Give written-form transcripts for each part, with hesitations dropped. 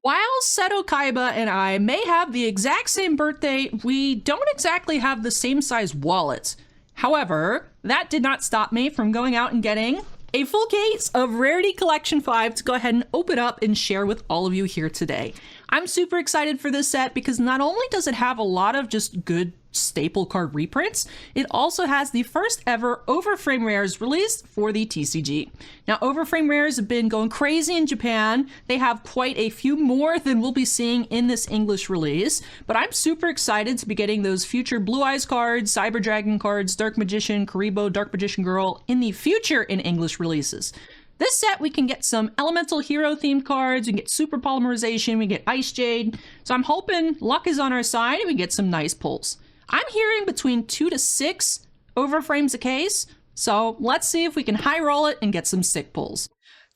While Seto Kaiba and I may have the exact same birthday, we don't exactly have the same size wallets. However, that did not stop me from going out and getting a full case of Rarity Collection 5 to go ahead and open up and share with all of you here today. I'm super excited for this set because not only does it have a lot of just good staple card reprints, it also has the first ever Overframe Rares released for the TCG. Now, Overframe Rares have been going crazy in Japan. They have quite a few more than we'll be seeing in this English release, but I'm super excited to be getting those future Blue Eyes cards, Cyber Dragon cards, Dark Magician, Karibo, Dark Magician Girl in the future in English releases. This set, we can get some Elemental Hero themed cards, we can get Super Polymerization, we get Ice Jade, so I'm hoping luck is on our side and we get some nice pulls. I'm hearing between 2 to 6 overframes a case, so let's see if we can high roll it and get some sick pulls.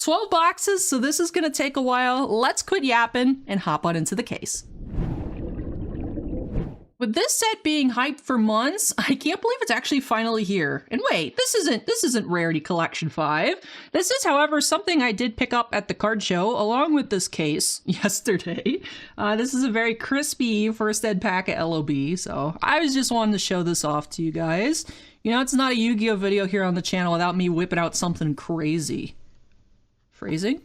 12 boxes, so this is going to take a while. Let's quit yapping and hop on into the case. With this set being hyped for months, I can't believe it's actually finally here. And wait, this isn't Rarity Collection 5. This is, however, something I did pick up at the card show along with this case yesterday. This is a very crispy first ed pack at LOB, so I was just wanting to show this off to you guys. You know, it's not a Yu-Gi-Oh video here on the channel without me whipping out something crazy. Phrasing?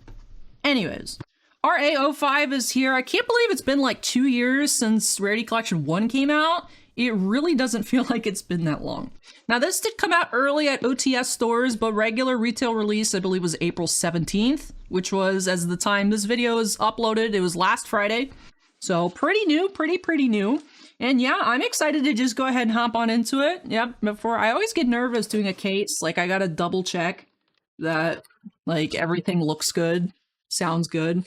Anyways. RA05 is here. I can't believe it's been like 2 years since Rarity Collection 1 came out. It really doesn't feel like it's been that long. Now, this did come out early at OTS stores, but regular retail release, I believe, was April 17th, which was, as the time this video is uploaded, it was last Friday. So pretty new, pretty new. And yeah, I'm excited to just go ahead and hop on into it. Yep, before I always get nervous doing a case. Like, I gotta double check that, like, everything looks good, sounds good.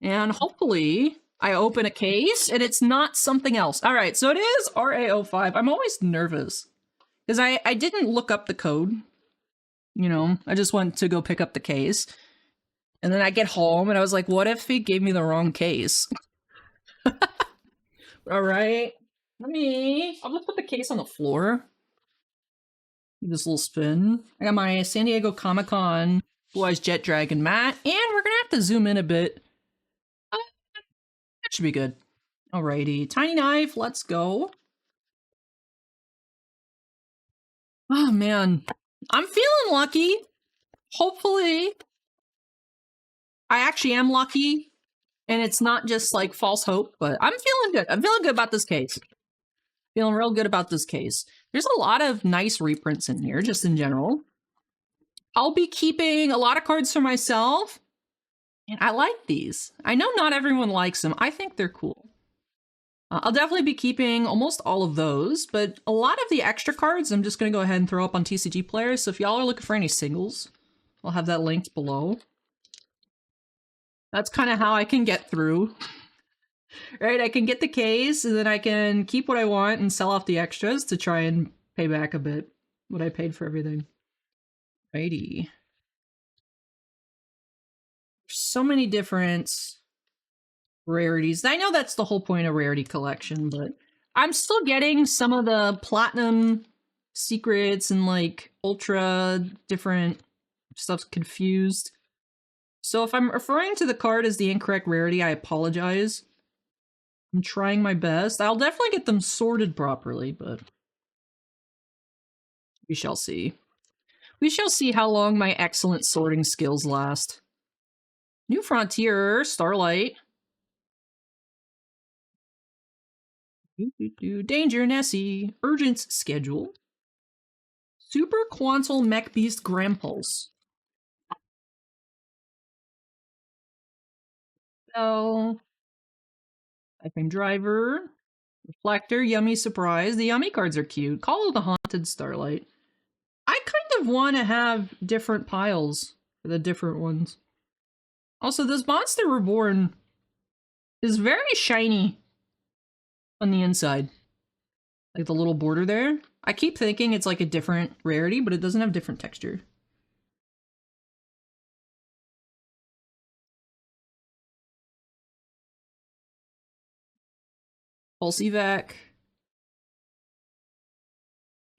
And hopefully I open a case and it's not something else. All right, so it is RA05. I'm always nervous because I didn't look up the code. You know, I just went to go pick up the case. And then I get home and I was like, what if he gave me the wrong case? All right, I'll just put the case on the floor. Give this little spin. I got my San Diego Comic-Con Blue Eyes Jet Dragon mat, and we're gonna have to zoom in a bit. That should be good. Alrighty, Tiny Knife, let's go. Oh man, I'm feeling lucky. Hopefully, I actually am lucky, and it's not just like false hope, but I'm feeling good. I'm feeling good about this case. Feeling real good about this case. There's a lot of nice reprints in here, just in general. I'll be keeping a lot of cards for myself. And I like these. I know not everyone likes them. I think they're cool. I'll definitely be keeping almost all of those, but a lot of the extra cards I'm just going to go ahead and throw up on TCG Players. So if y'all are looking for any singles, I'll have that linked below. That's kind of how I can get through. Right? I can get the case, and then I can keep what I want and sell off the extras to try and pay back a bit what I paid for everything. Righty. So many different rarities. I know that's the whole point of Rarity Collection, but I'm still getting some of the platinum secrets and like ultra different stuff confused. So if I'm referring to the card as the incorrect rarity, I apologize. I'm trying my best. I'll definitely get them sorted properly, but we shall see. We shall see how long my excellent sorting skills last. New Frontier, Starlight. Danger, Nessie. Urgent Schedule. Super Quantal Mech Beast Grampulse. Bell. Typing Driver. Reflector, Yummy Surprise. The Yummy cards are cute. Call of the Haunted Starlight. I kind of want to have different piles for the different ones. Also, this Monster Reborn is very shiny on the inside. Like the little border there. I keep thinking it's like a different rarity, but it doesn't have different texture. Pulse Evac.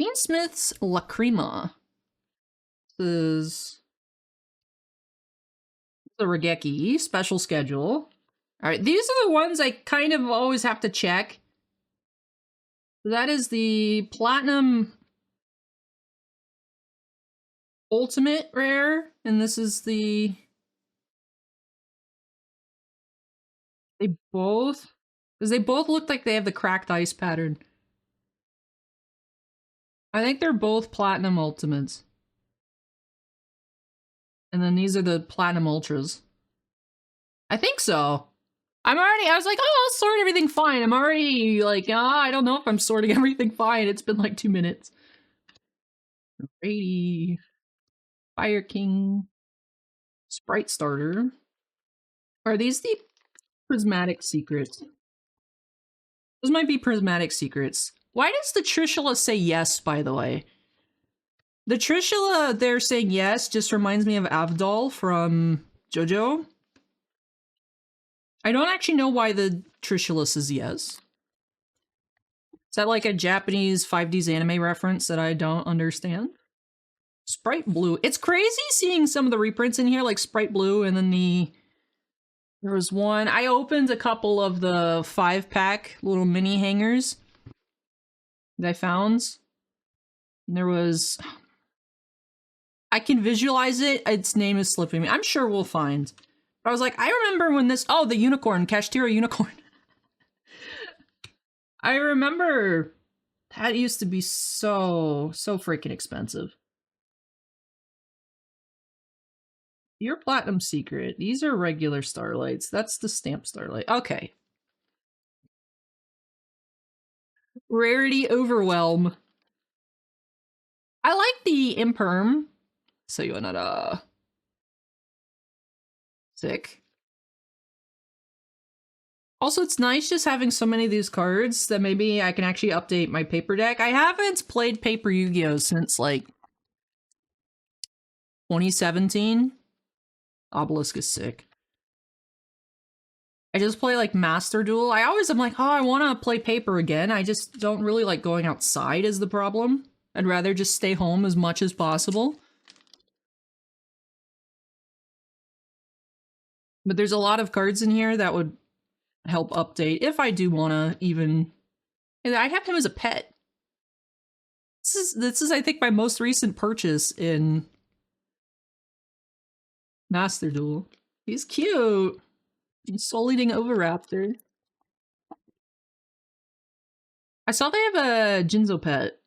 Beansmith's Lacrima. This is the Regeki special schedule. All right, these are the ones I kind of always have to check. That is the Platinum Ultimate Rare, and this is the... They both... Because they both look like they have the cracked ice pattern. I think they're both Platinum Ultimates. And then these are the Platinum Ultras. I think so. I was like, oh, I'll sort everything fine. I'm already like, I don't know if I'm sorting everything fine. It's been like 2 minutes. Rarity, Fire King, Sprite Starter. Are these the Prismatic Secrets? Those might be Prismatic Secrets. Why does the Trishula say yes, by the way? The Trishula there saying yes just reminds me of Avdol from JoJo. I don't actually know why the Trishula says yes. Is that like a Japanese 5Ds anime reference that I don't understand? Sprite Blue. It's crazy seeing some of the reprints in here, like Sprite Blue, and then there was one. I opened a couple of the 5-pack little mini hangers that I found. And there was... I can visualize it. Its name is slipping me. I'm sure we'll find. But I was like, I remember when this... Oh, the unicorn. Kashtira unicorn. I remember that used to be so freaking expensive. Your Platinum Secret. These are regular Starlights. That's the stamp Starlight. Okay. Rarity Overwhelm. I like the Imperm. Sayonara. Sick. Also, it's nice just having so many of these cards that maybe I can actually update my paper deck. I haven't played Paper Yu-Gi-Oh! Since, like, 2017. Obelisk is sick. I just play, like, Master Duel. I always am like, oh, I want to play Paper again. I just don't really like going outside is the problem. I'd rather just stay home as much as possible. But there's a lot of cards in here that would help update if I do want to even... I have him as a pet. This is I think my most recent purchase in Master Duel. He's cute. He's Soul Eating Oviraptor. I saw they have a Jinzo pet.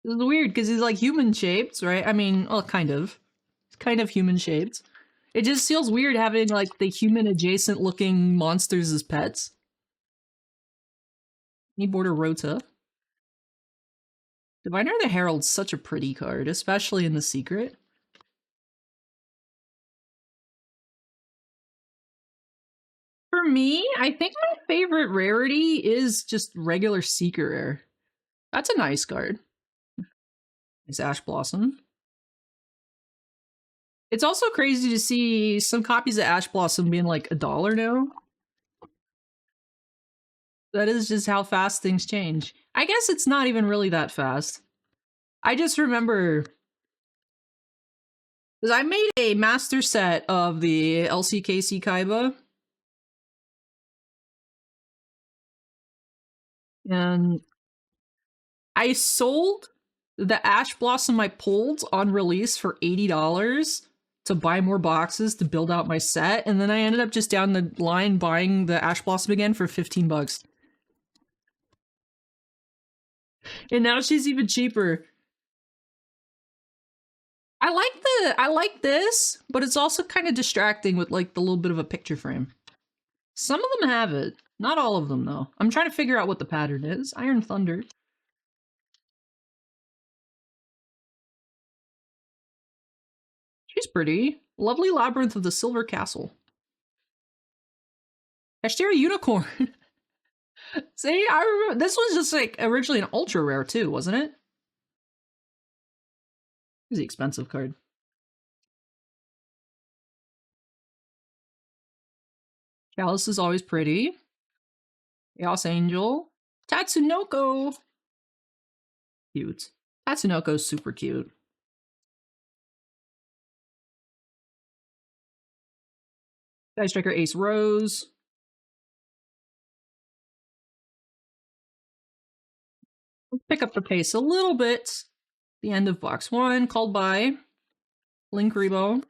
It's weird because he's like human shaped, right? I mean, well, kind of. It's kind of human shaped. It just feels weird having like the human adjacent looking monsters as pets. Kneeborder Rota. Diviner the Herald's such a pretty card, especially in the secret. For me, I think my favorite rarity is just regular Secret Rare. That's a nice card. It's Ash Blossom. It's also crazy to see some copies of Ash Blossom being like $1 now. That is just how fast things change. I guess it's not even really that fast. I just remember... because I made a master set of the LCKC Kaiba. And I sold the Ash Blossom I pulled on release for $80 to buy more boxes to build out my set, and then I ended up just down the line buying the Ash Blossom again for 15 bucks. And now she's even cheaper. I like this, but it's also kind of distracting with like the little bit of a picture frame. Some of them have it. Not all of them though. I'm trying to figure out what the pattern is. Iron Thunder. She's pretty. Lovely Labyrinth of the Silver Castle. Kashtira Unicorn. See, I remember this was just like originally an ultra rare too, wasn't it? It's the expensive card. Chalice is always pretty. Chaos Angel. Tatsunoko. Cute. Tatsunoko's super cute. Sky Striker Ace Rose. Let's pick up the pace a little bit. The end of box 1, called by Link Rebo.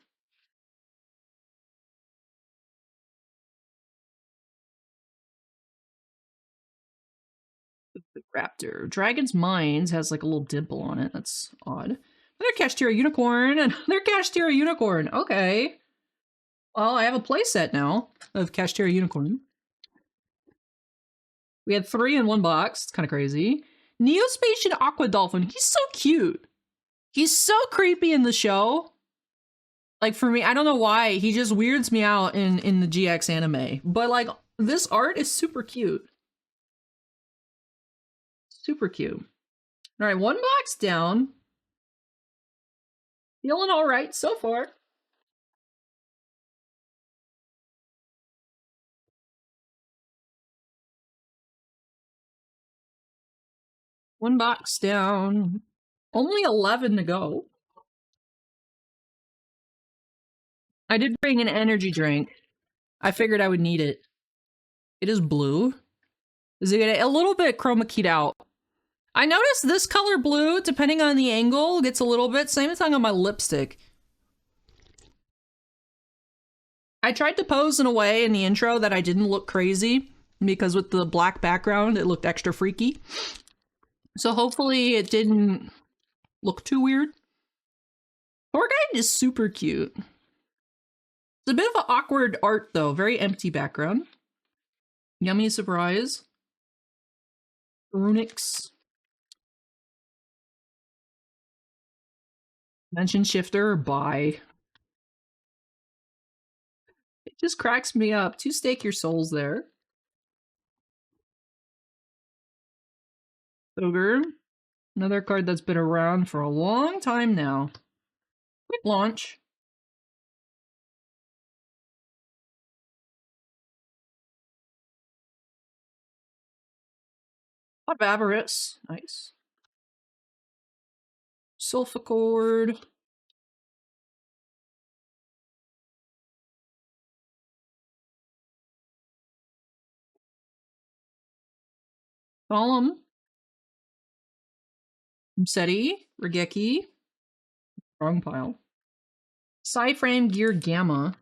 Raptor. Dragon's Mines has like a little dimple on it. That's odd. Another Kashtira Unicorn. Another Kashtira Unicorn. Okay. Well, I have a playset now of Kashtira Unicorn. We had 3 in one box. It's kind of crazy. Neospatian Aqua Dolphin. He's so cute. He's so creepy in the show. Like, for me, I don't know why. He just weirds me out in the GX anime. But, like, this art is super cute. Super cute. All right, 1 box down. Feeling all right so far. One box down. Only 11 to go. I did bring an energy drink. I figured I would need it. It is blue. Is it a little bit chroma keyed out? I noticed this color blue, depending on the angle, gets a little bit. Same thing on my lipstick. I tried to pose in a way in the intro that I didn't look crazy, because with the black background, it looked extra freaky. So hopefully it didn't look too weird. Torguide is super cute. It's a bit of an awkward art, though. Very empty background. Yummy Surprise. Runix. Dimension Shifter. Bye. It just cracks me up. 2 Stake Your Souls there. Ogre. Another card that's been around for a long time now. Quick launch. Pot of Avarice. Nice. Sulficord. Solemn. Seti. Regeki. Wrong pile. Psyframe Gear Gamma.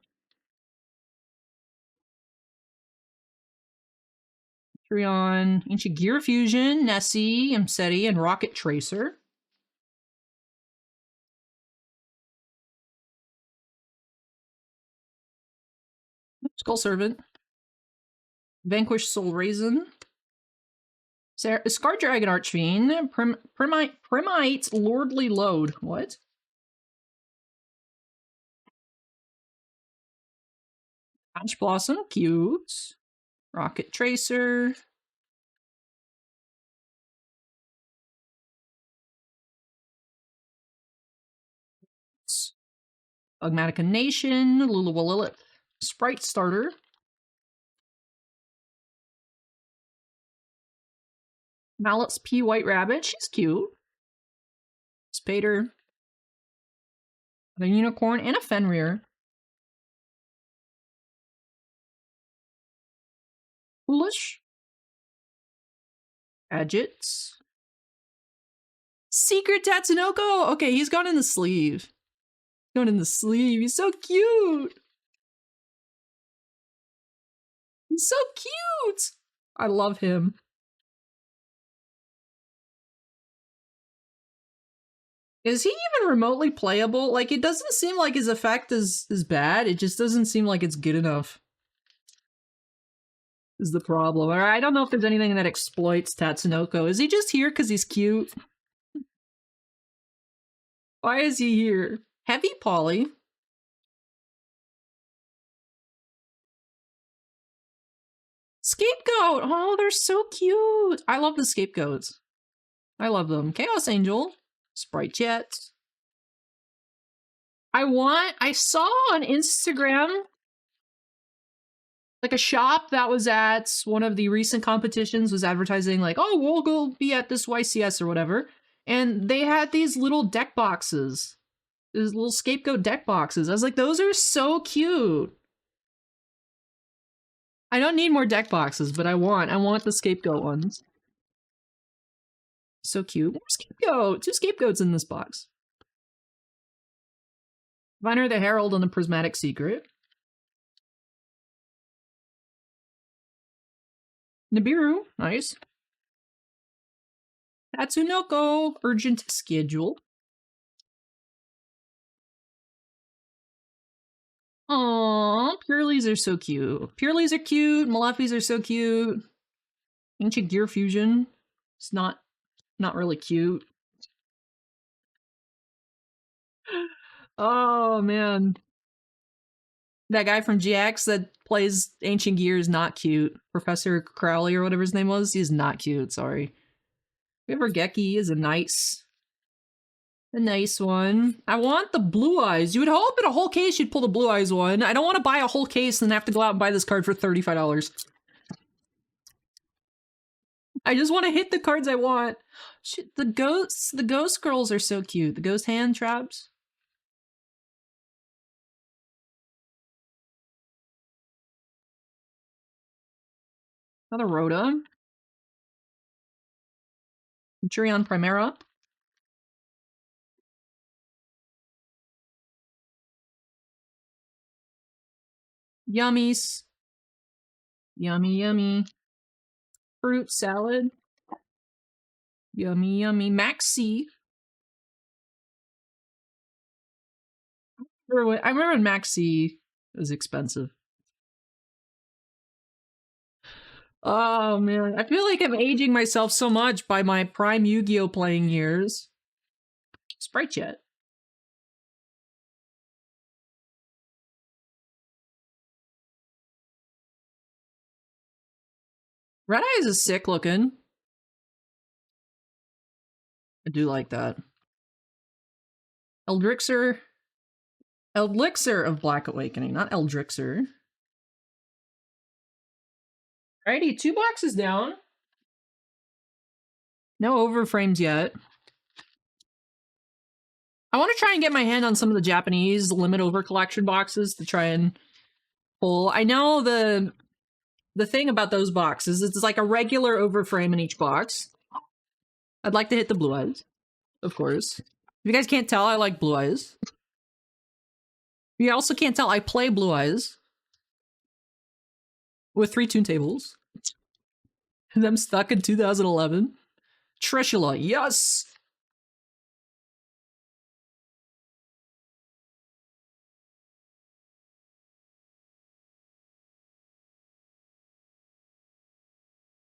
Trion. Ancient Gear Fusion. Nessie. Mseti. And Rocket Tracer. Skull Servant. Vanquish Soul Raisin. Scar Dragon Archfiend. Primite Lordly Load. What? Ash Blossom. Cute. Rocket Tracer. Ugmatica Nation. Lulawalilith. Sprite Starter. Mallets P. White Rabbit. She's cute. Spader. A Unicorn and a Fenrir. Foolish. Gadgets. Secret Tatsunoko! Okay, he's gone in the sleeve. Going in the sleeve. He's so cute! He's so cute! I love him. Is he even remotely playable? Like, it doesn't seem like his effect is bad. It just doesn't seem like it's good enough. Is the problem. Or I don't know if there's anything that exploits Tatsunoko. Is he just here because he's cute? Why is he here? Heavy Poly. Scapegoat! Oh, they're so cute! I love the scapegoats. I love them. Chaos Angel. Sprite Jet. I saw on Instagram like a shop that was at one of the recent competitions was advertising like, oh, we'll go be at this YCS or whatever. And they had these little deck boxes. These little scapegoat deck boxes. I was like, those are so cute. I don't need more deck boxes, but I want the scapegoat ones. So cute. More scapegoat! 2 scapegoats in this box. Viner the Herald and the Prismatic Secret. Nibiru, nice. Tatsunoko, Urgent Schedule. Aww, Pureleys are so cute. Pureleys are cute, Malefis are so cute. Ancient Gear Fusion. It's not really cute. Oh man. That guy from GX that plays Ancient Gear is not cute. Professor Crowley or whatever his name was, he's not cute, sorry. Rivergeki is a nice one. I want the Blue Eyes. You would hope in a whole case you'd pull the Blue Eyes one. I don't want to buy a whole case and have to go out and buy this card for $35. I just want to hit the cards I want. Shit, the ghost girls are so cute. The ghost hand traps. Another Rhoda. Centurion Primera. Yummies. Yummy, yummy. Fruit salad. Yummy, yummy. Maxi. I remember when Maxi was expensive. Oh man, I feel like I'm aging myself so much by my prime Yu-Gi-Oh playing years. Sprite Jet. Red Eyes is sick looking. I do like that. Elixir of Black Awakening, not Eldrixer. Alrighty, 2 boxes down. No overframes yet. I want to try and get my hand on some of the Japanese limit over collection boxes to try and pull. I know the thing about those boxes is it's like a regular overframe in each box. I'd like to hit the Blue Eyes, of course. If you guys can't tell, I like Blue Eyes. You also can't tell, I play Blue Eyes. With 3 Toontables. And I'm stuck in 2011. Trishula, yes!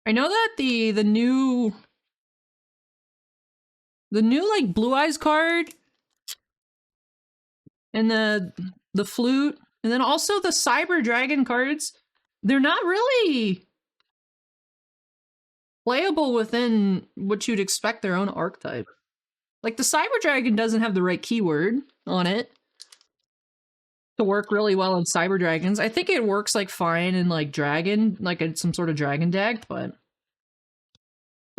I know that the new like Blue Eyes card and the flute and then also the Cyber Dragon cards, they're not really playable within what you'd expect their own archetype. Like the Cyber Dragon doesn't have the right keyword on it to work really well in Cyber Dragons. I think it works like fine in like Dragon, like some sort of Dragon deck, but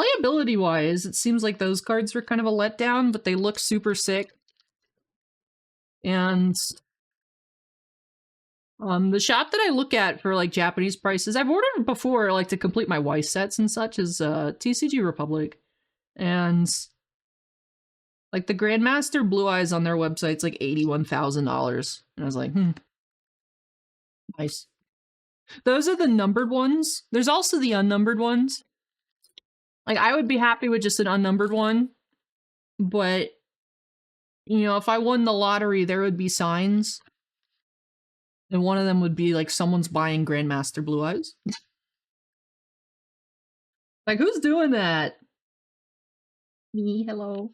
playability wise, it seems like those cards were kind of a letdown, but they look super sick. And the shop that I look at for like Japanese prices, I've ordered before, like to complete my Weiss sets and such, is TCG Republic. And like the Grandmaster Blue Eyes on their website's like $81,000. And I was like, nice. Those are the numbered ones. There's also the unnumbered ones. Like I would be happy with just an unnumbered one, but you know, if I won the lottery, there would be signs. And one of them would be like someone's buying Grandmaster Blue Eyes. Like, who's doing that? Me, hello.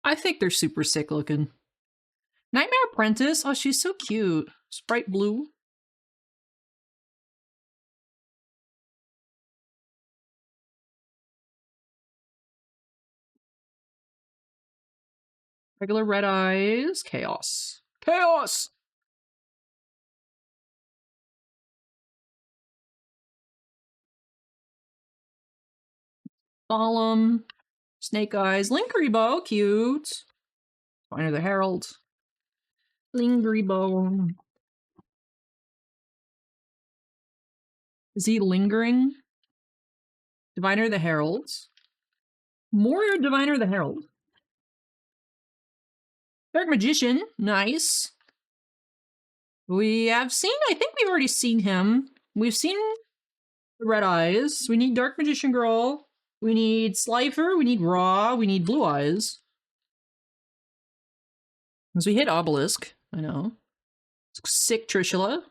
I think they're super sick looking. Nightmare Apprentice? Oh, she's so cute. Sprite blue. Regular Red Eyes. Chaos. Chaos! Solemn. Snake Eyes. Linkuriboh. Cute. Viner the Herald. Linkuriboh. Is he lingering? Diviner the Heralds. More Diviner the Herald. Dark Magician, nice. We have seen, I think we've already seen him. We've seen the Red Eyes. We need Dark Magician Girl. We need Slifer. We need Raw. We need Blue Eyes. As we hit Obelisk, I know. Sick Trishula.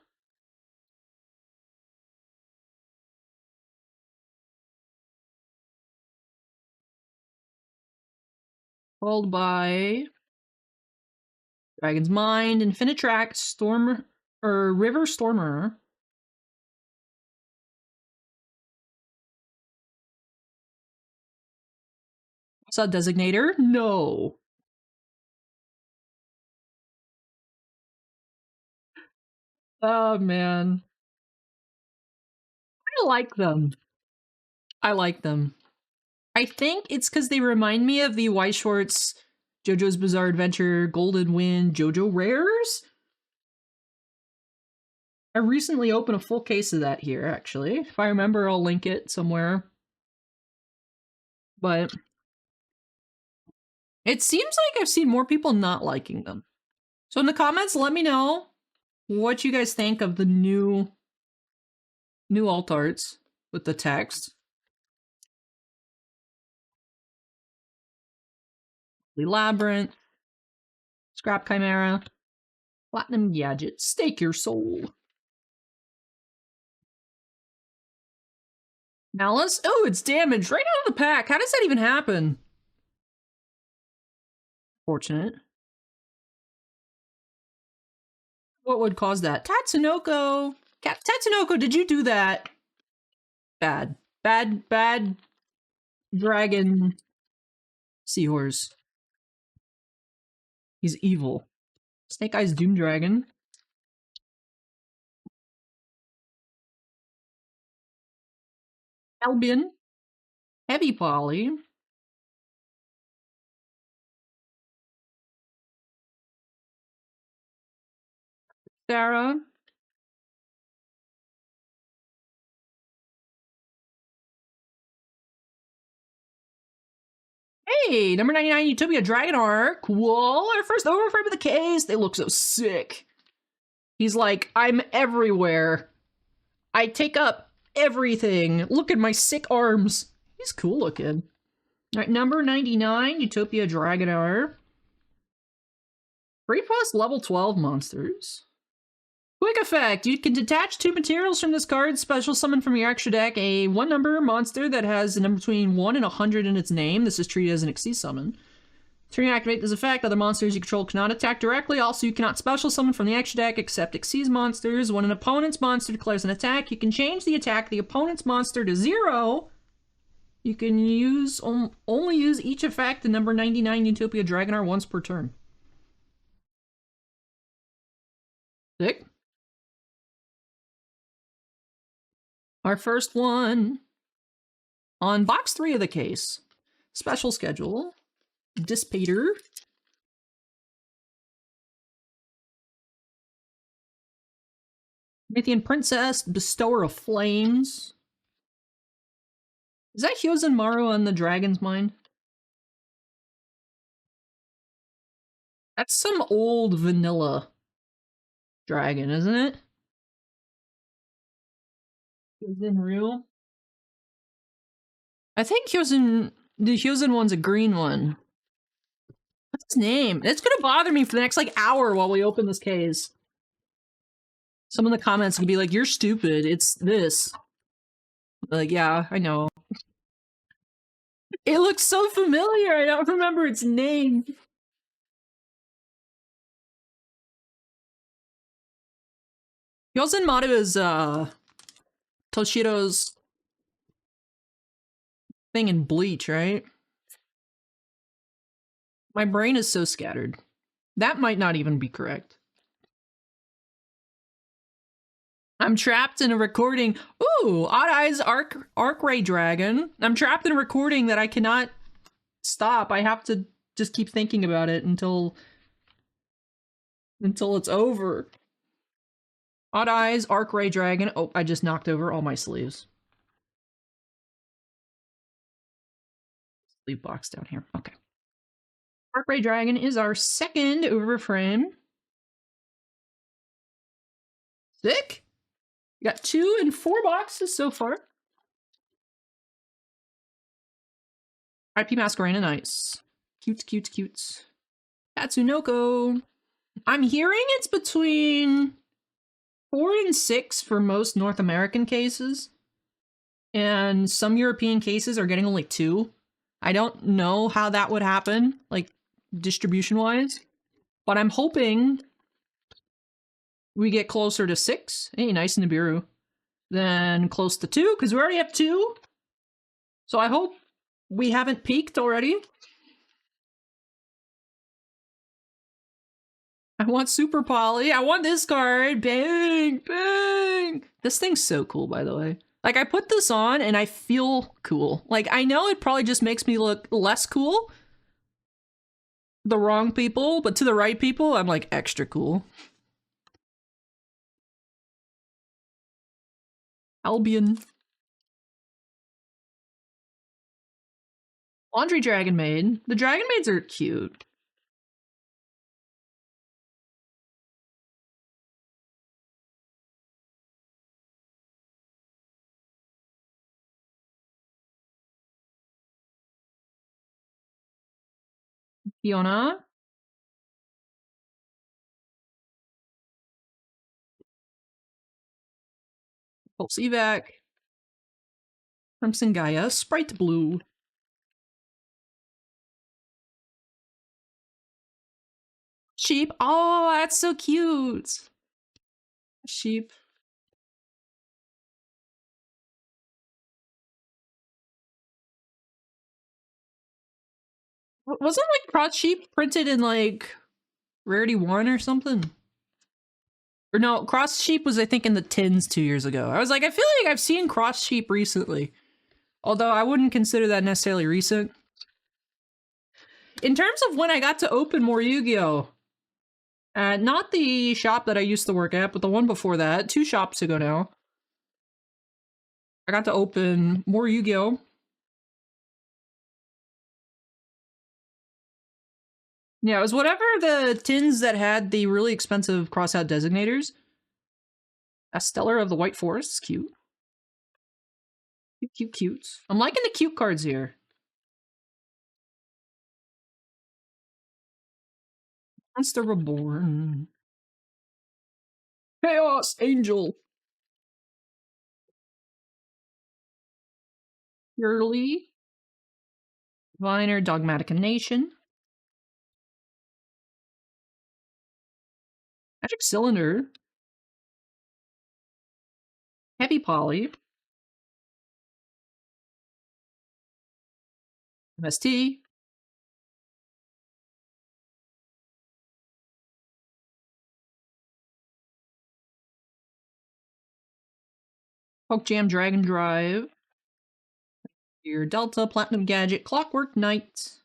Followed by Dragon's Mind, Infinitrack, Storm, or River Stormer. What's that Designator? No. Oh man. I like them. I like them. I think it's because they remind me of the Weiss Schwarz JoJo's Bizarre Adventure Golden Wind JoJo Rares. I recently opened a full case of that here, actually. If I remember, I'll link it somewhere. But it seems like I've seen more people not liking them. So in the comments, let me know what you guys think of the new alt arts with the text. Labyrinth, Scrap Chimera, Platinum Gadget, Stake Your Soul. Malice? Oh, it's damaged right out of the pack. How does that even happen? Fortunate. What would cause that? Tatsunoko! Tatsunoko, did you do that? Bad. Bad dragon seahorse. He's evil. Snake Eyes Doom Dragon. Albion. Heavy Poly. Sarah. Hey, number 99 Utopia Dragon Art. Cool. Our first overframe of the case. They look so sick. He's like, I'm everywhere. I take up everything. Look at my sick arms. He's cool looking. All right, number 99 Utopia Dragon Art. 3+ level 12 monsters. Quick effect! You can detach 2 materials from this card, special summon from your extra deck a 1-number monster that has a number between 1 and 100 in its name. This is treated as an Xyz summon. To reactivate this effect, other monsters you control cannot attack directly. Also, you cannot special summon from the extra deck except Xyz monsters. When an opponent's monster declares an attack, you can change the attack of the opponent's monster to 0. You can only use each effect in number 99 Utopia Dragon Art once per turn. Sick. Our first one on box 3 of the case. Special schedule. Dissipator. Promethean Princess. Bestower of Flames. Is that Hyozen Maru on the Dragon's Mind? That's some old vanilla dragon, isn't it? Hyozen Ryu? I think the Hyozen one's a green one. What's his name? It's gonna bother me for the next, like, hour while we open this case. Some of the comments will be like, you're stupid, it's this. Like, yeah, I know. It looks so familiar, I don't remember its name. Hyozen Maru is, Toshiro's thing in Bleach, right? My brain is so scattered. That might not even be correct. I'm trapped in a recording. Ooh, Odd Eyes Arc Ray Dragon. I'm trapped in a recording that I cannot stop. I have to just keep thinking about it until it's over. Odd Eyes, Arc Ray Dragon. Oh, I just knocked over all my sleeves. Sleeve box down here. Okay. Arc Ray Dragon is our second overframe. Sick. We got 2 and 4 boxes so far. IP Masquerade Nice. Cute, cute, cute. Tatsunoko. I'm hearing it's between 4 and 6 for most North American cases. And some European cases are getting only 2. I don't know how that would happen, like, distribution-wise. But I'm hoping we get closer to 6. Hey, nice Nibiru. Then close to 2, because we already have 2. So I hope we haven't peaked already. I want Super Poly. I want this card. Bang! Bang! This thing's so cool, by the way. Like, I put this on and I feel cool. Like, I know it probably just makes me look less cool. The wrong people, but to the right people, I'm like extra cool. Albion. Laundry Dragon Maid. The Dragon Maids are cute. Fiona. Pulse Evac. Crimson Gaia. Sprite Blue. Sheep. Oh, that's so cute. Sheep. Wasn't like Cross Sheep printed in like Rarity 1 or something? Or no, Cross Sheep was I think in the tins 2 years ago. I was like, I feel like I've seen Cross Sheep recently. Although I wouldn't consider that necessarily recent. In terms of when I got to open more Yu-Gi-Oh! Not the shop that I used to work at, but the one before that, 2 shops ago now. I got to open more Yu-Gi-Oh! Yeah, it was whatever the tins that had the really expensive cross-out designators. A Stellar of the White Forest, cute. Cute, cute, cute. I'm liking the cute cards here. Monster Reborn. Chaos Angel. Purely. Viner, Dogmatic Nation. Magic Cylinder. Heavy Poly. MST. Poke Jam Dragon Drive. Your Delta, Platinum Gadget, Clockwork Knight.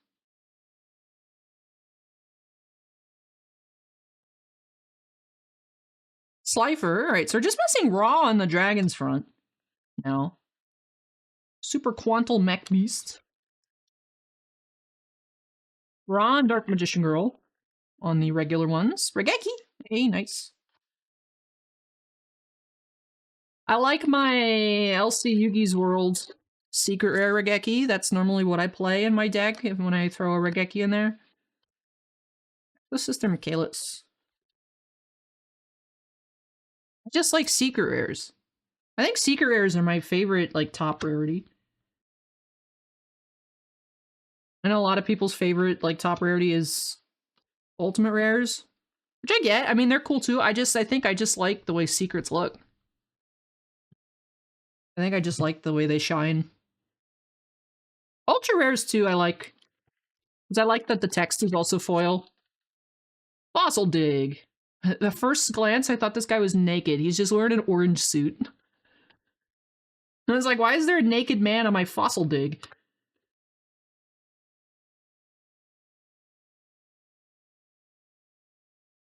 Slifer. Alright, so we're just missing Raw on the Dragon's front. Now. Super Quantal Mech Beast. Raw and Dark Magician Girl on the regular ones. Regeki. Hey, nice. I like my LC Yugi's World Secret Rare Regeki. That's normally what I play in my deck when I throw a Regeki in there. The Sister Michaelis. I just like Secret Rares. I think Secret Rares are my favorite, like, top rarity. I know a lot of people's favorite, like, top rarity is Ultimate Rares. Which I get. I mean, they're cool too. I think I just like the way secrets look. I think I just like the way they shine. Ultra Rares too, I like. Because I like that the text is also foil. Fossil Dig. The first glance, I thought this guy was naked. He's just wearing an orange suit. And I was like, why is there a naked man on my Fossil Dig?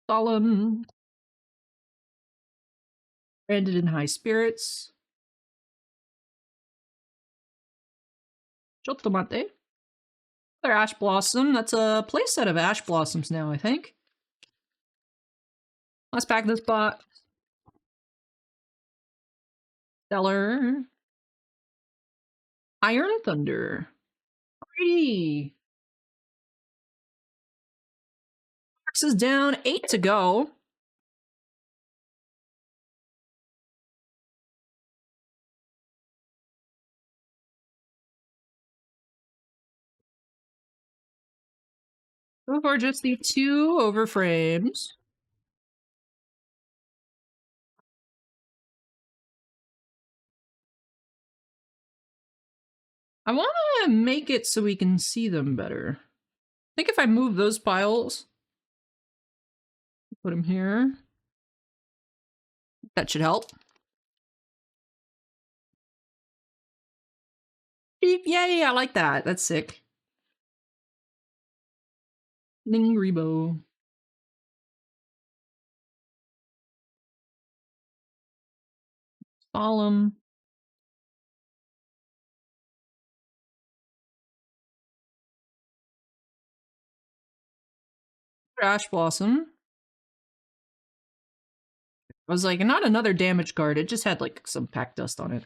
Solemn. Ended in high spirits. Chotomate. Another Ash Blossom. That's a playset of Ash Blossoms now, I think. Let's pack this box. Stellar. Iron Thunder. Pretty. Box is down. 8 to go. So far, just the 2 overframes. I want to make it so we can see them better. I think if I move those piles, put them here, that should help. Yay, I like that. That's sick. Ning Rebo. Solemn. Ash Blossom. I was like, not another damage card. It just had like some pack dust on it.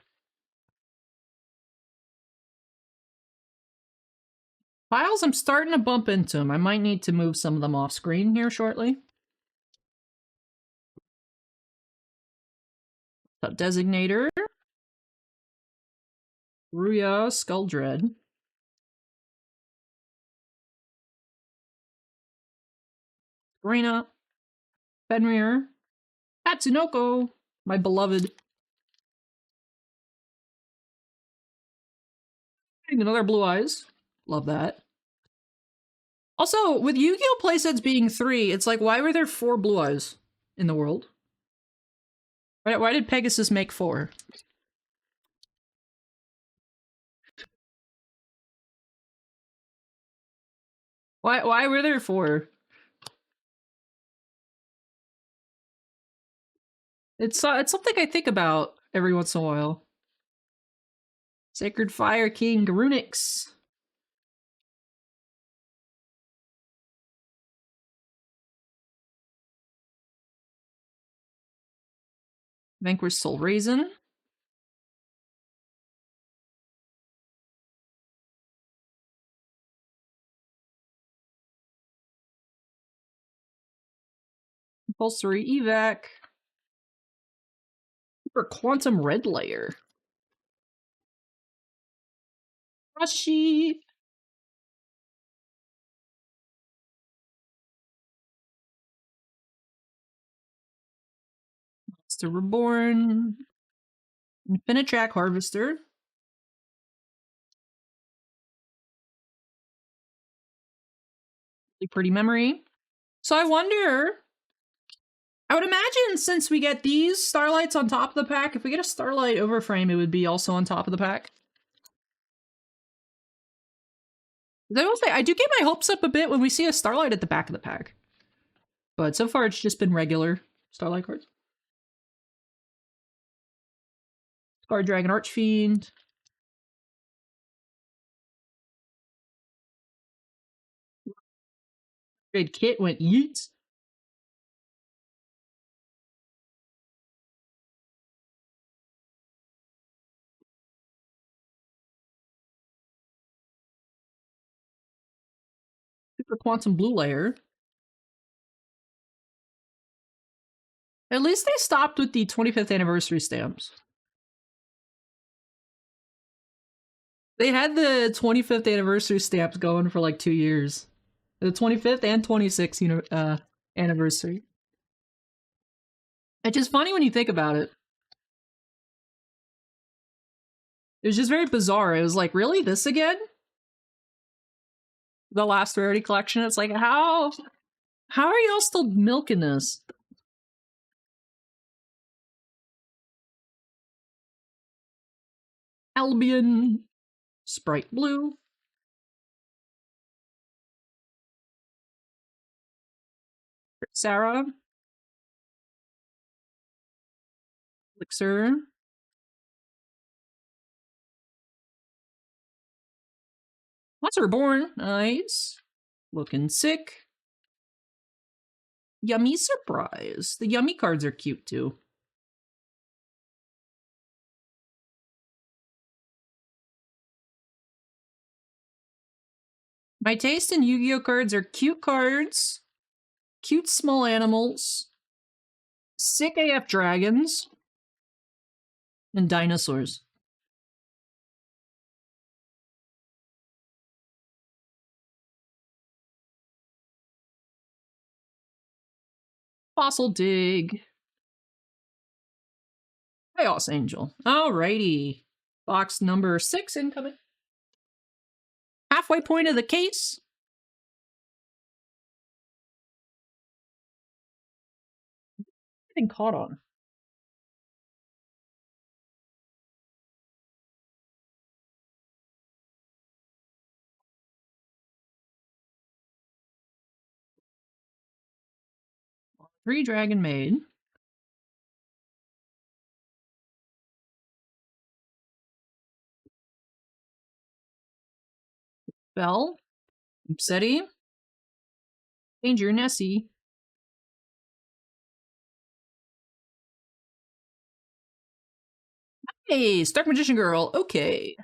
Piles, I'm starting to bump into them. I might need to move some of them off screen here shortly. Designator. Ruya, Skulldread. Reina. Fenrir. Tatsunoko. My beloved. Another Blue Eyes. Love that. Also, with Yu-Gi-Oh! Playsets being 3, it's like, why were there 4 Blue Eyes in the world? Why did Pegasus make 4? Why were there 4? It's something I think about every once in a while. Sacred Fire King Garunix. Vanquish Soul Raisin. Compulsory Evac. Super Quantum Red Layer. Rashi. Monster Reborn. Infinitrack Harvester. Really pretty memory. So I wonder, I would imagine since we get these Starlights on top of the pack, if we get a Starlight Overframe, it would be also on top of the pack. I will say, I do get my hopes up a bit when we see a Starlight at the back of the pack. But so far, it's just been regular Starlight cards. Scar Dragon Archfiend. Red Kit went yeet. Super Quantum Blue Layer. At least they stopped with the 25th anniversary stamps. They had the 25th anniversary stamps going for like 2 years. The 25th and 26th anniversary. It's just funny when you think about it. It was just very bizarre. It was like, really? This again? The last Rarity Collection? It's like, how are y'all still milking this? Albion. Sprite Blue. Sarah. Elixir. Monster Reborn. Nice. Looking sick. Yummy Surprise. The yummy cards are cute too. My taste in Yu-Gi-Oh cards are cute cards, cute small animals, sick AF dragons, and dinosaurs. Fossil Dig. Chaos Angel. Alrighty. Box number 6 incoming. Halfway point of the case. Getting caught on. Three Dragon Maid. Bell. Upsetty. Danger Nessie. Hey, Stark Magician Girl. Okay.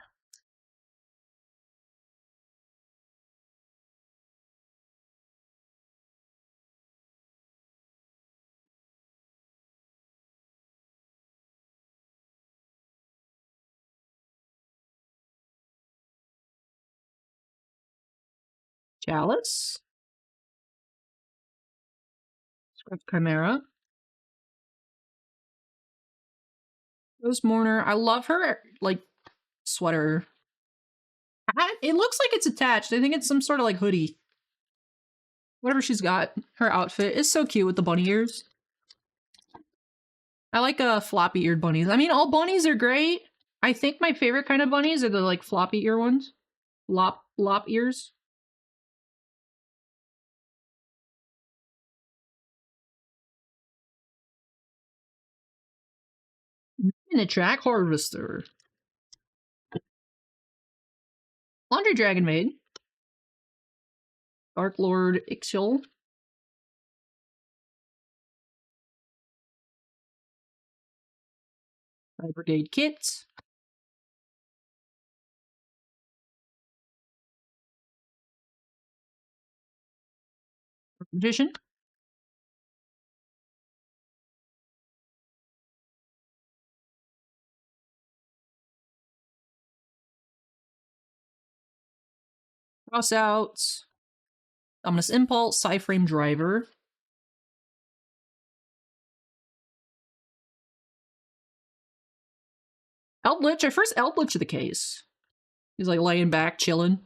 Chalice. Scrub Chimera. Rose Mourner. I love her, like, sweater. It looks like it's attached. I think it's some sort of, like, hoodie. Whatever she's got. Her outfit is so cute with the bunny ears. I like floppy-eared bunnies. I mean, all bunnies are great. I think my favorite kind of bunnies are the, like, floppy ear ones. Lop ears. And a track harvester. Laundry Dragon Maid. Dark Lord Ixchel. Fire Brigade Kit. Magician. Cross out. Ominous Impulse. Psyframe Driver. Eldritch. Our first Eldritch of the case. He's like laying back, chilling.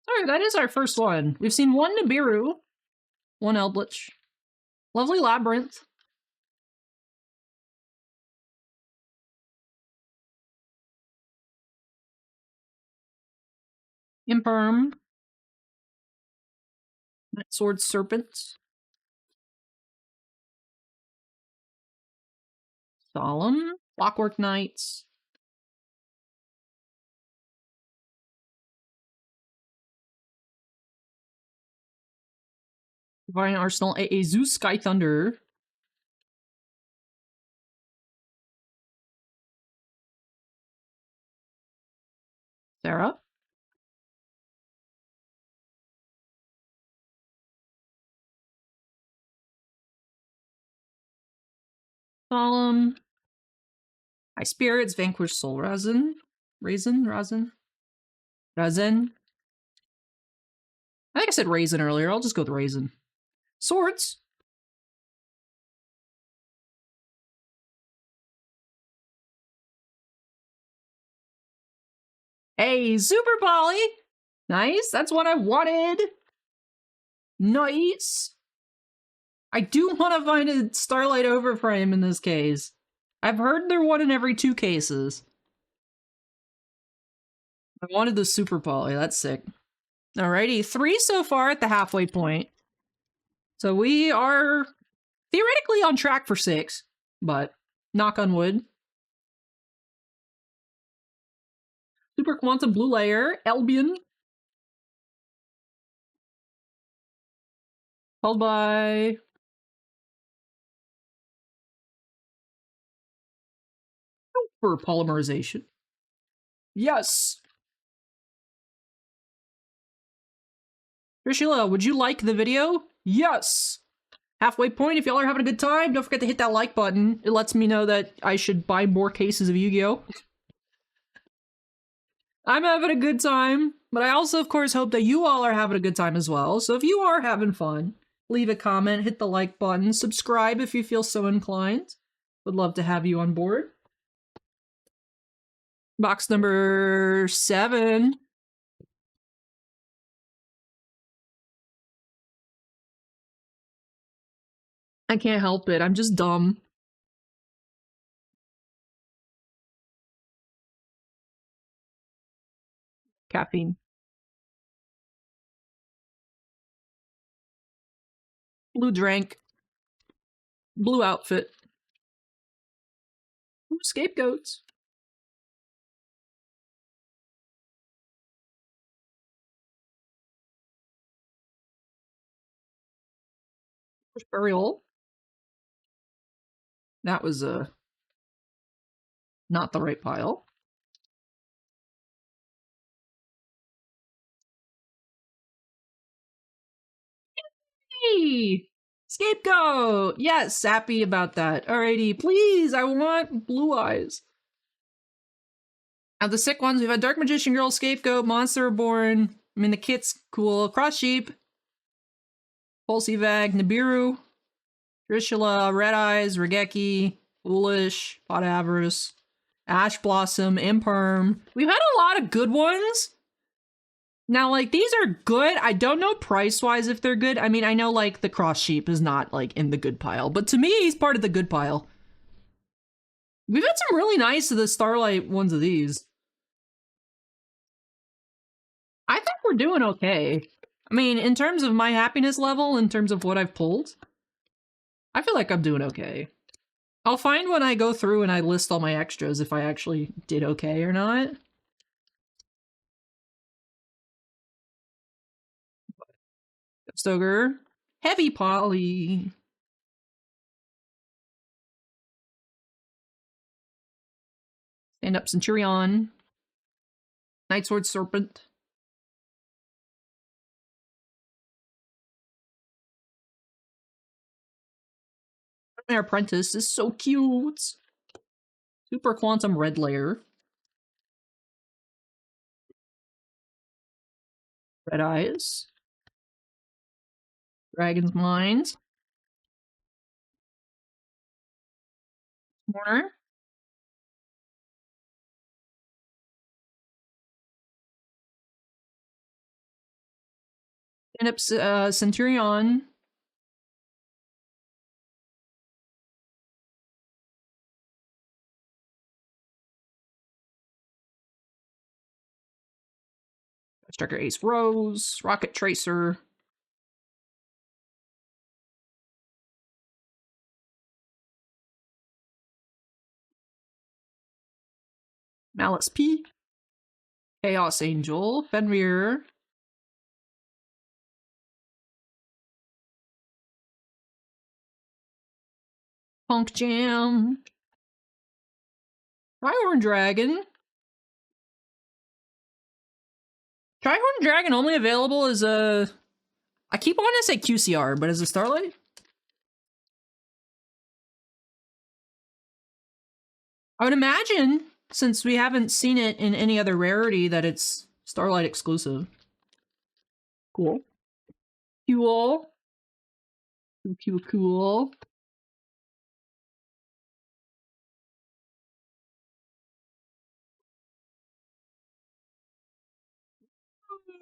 Sorry, that is our first one. We've seen one Nibiru, one Eldritch. Lovely Labyrinth. Imperm. Sword Serpent. Solemn. Clockwork Knights. Divine Arsenal. A Zeus Sky Thunder. Sarah. Solemn. High Spirits. Vanquish Soul Resin. Raisin? Resin. I think I said Raisin earlier. I'll just go with Raisin. Swords. Hey, Super Poly! Nice, that's what I wanted! Nice! I do want to find a Starlight Overframe in this case. I've heard they're one in every 2 cases. I wanted the Super Poly, that's sick. Alrighty, 3 so far at the halfway point. So we are theoretically on track for 6, but knock on wood. Super Quantum Blue Layer, Albion. Followed by Super Polymerization. Yes! Trishula, would you like the video? Yes! Halfway point, if y'all are having a good time, don't forget to hit that like button. It lets me know that I should buy more cases of Yu-Gi-Oh! I'm having a good time, but I also, of course, hope that you all are having a good time as well. So if you are having fun, leave a comment, hit the like button, subscribe if you feel so inclined. Would love to have you on board. Box number 7. I can't help it. I'm just dumb. Caffeine. Blue drink. Blue outfit. Blue scapegoats. Burial. That was not the right pile. Hey! Scapegoat! Yes, happy about that. Alrighty, please, I want blue eyes. Now the sick ones, we've had Dark Magician Girl, Scapegoat, Monster Reborn. I mean, the kit's cool. Cross Sheep. Pulse Evag, Nibiru. Trishula, Red Eyes, Regeki, Foolish, Pot Avarice, Ash Blossom, Imperm. We've had a lot of good ones. Now, like, these are good. I don't know price-wise if they're good. I mean, I know, like, the Cross Sheep is not, like, in the good pile. But to me, he's part of the good pile. We've had some really nice of the Starlight ones of these. I think we're doing okay. I mean, in terms of my happiness level, in terms of what I've pulled, I feel like I'm doing okay. I'll find when I go through and I list all my extras if I actually did okay or not. Stoker. Heavy Poly. Stand Up Centurion. Nightsword Serpent. My Apprentice is so cute. Super Quantum Red Layer. Red Eyes. Dragon's Mind. Corner. Stand Up Centurion. Striker Ace Rose. Rocket Tracer. Malice P. Chaos Angel. Fenrir. Punk Jam. Trihorn Dragon. Trihorn Dragon only available as a... I keep wanting to say QCR, but as a Starlight? I would imagine, since we haven't seen it in any other rarity, that it's Starlight exclusive. Cool. Cool. Cool, cool.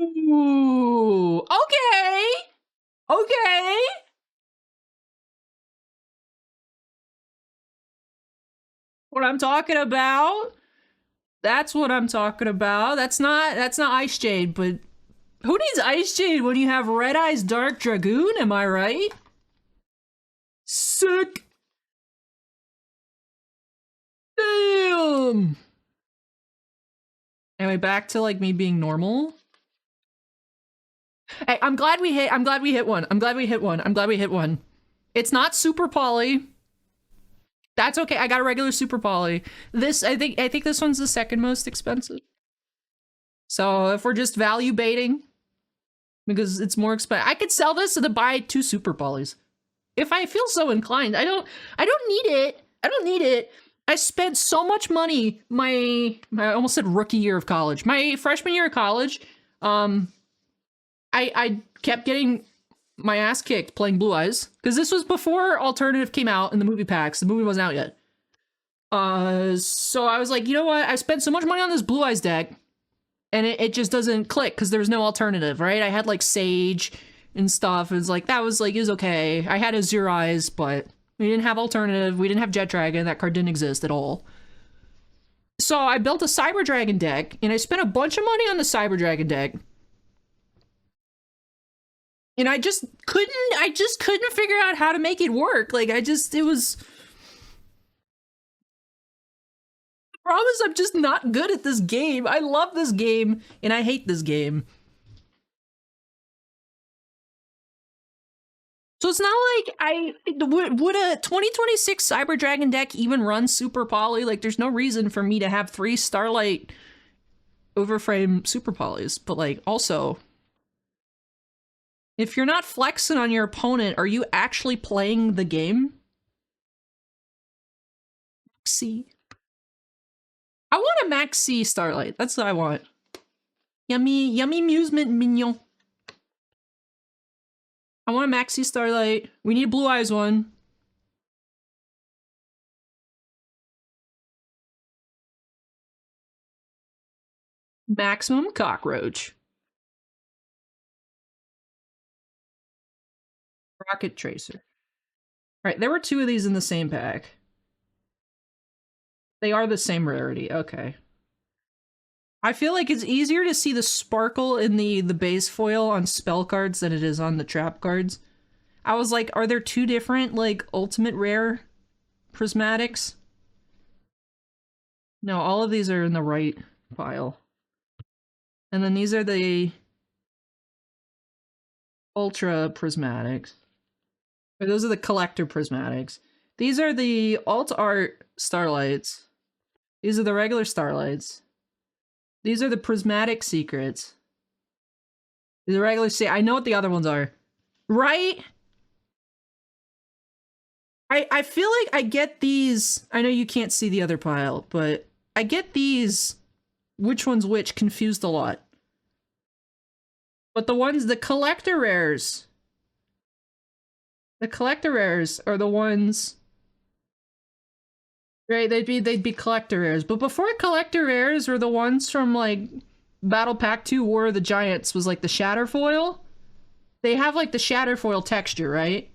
Ooh, okay. Okay. What I'm talking about. That's what I'm talking about. That's not Ice Jade, but who needs Ice Jade when you have Red Eyes Dark Dragoon, am I right? Sick! Anyway, back to like me being normal. Hey, I'm glad we hit one. I'm glad we hit one. It's not super poly. That's okay. I got a regular super poly. This I think this one's the second most expensive. So if we're just value baiting, because it's more expensive, I could sell this and then buy 2 super polys. If I feel so inclined. I don't need it. I don't need it. I spent so much money I almost said rookie year of college. My freshman year of college, I kept getting my ass kicked playing Blue Eyes, because this was before Alternative came out in the movie packs. The movie wasn't out yet. So I was like, you know what? I spent so much money on this Blue Eyes deck, and it just doesn't click because there's no alternative, right? I had like Sage and stuff. It's like, that was like, is okay. I had a Zero Eyes, but we didn't have alternative. We didn't have Jet Dragon. That card didn't exist at all. So I built a Cyber Dragon deck, and I spent a bunch of money on the Cyber Dragon deck. And I just couldn't figure out how to make it work. Like, it was... I promise I'm just not good at this game. I love this game, and I hate this game. So it's not like would a 2026 Cyber Dragon deck even run Super Poly? Like, there's no reason for me to have 3 Starlight Overframe Super Polys. But, like, also... if you're not flexing on your opponent, are you actually playing the game? C. I want a Max C Starlight. That's what I want. Yummy amusement mignon. I want a Maxi Starlight. We need a Blue Eyes one. Maximum Cockroach. Rocket Tracer. Alright, there were 2 of these in the same pack. They are the same rarity, okay. I feel like it's easier to see the sparkle in the base foil on spell cards than it is on the trap cards. I was like, are there 2 different, like, ultimate rare prismatics? No, all of these are in the right pile. And then these are the ultra prismatics. Or those are the collector prismatics. These are the alt art starlights. These are the regular starlights. These are the prismatic secrets. These are regular I know what the other ones are. Right? I feel like I get these. I know you can't see the other pile, but I get these which one's which confused a lot. But the collector rares. The collector rares are the ones, right? They'd be collector rares. But before collector rares were the ones from like Battle Pack 2 War of the Giants was like the shatter foil. They have like the shatter foil texture, right?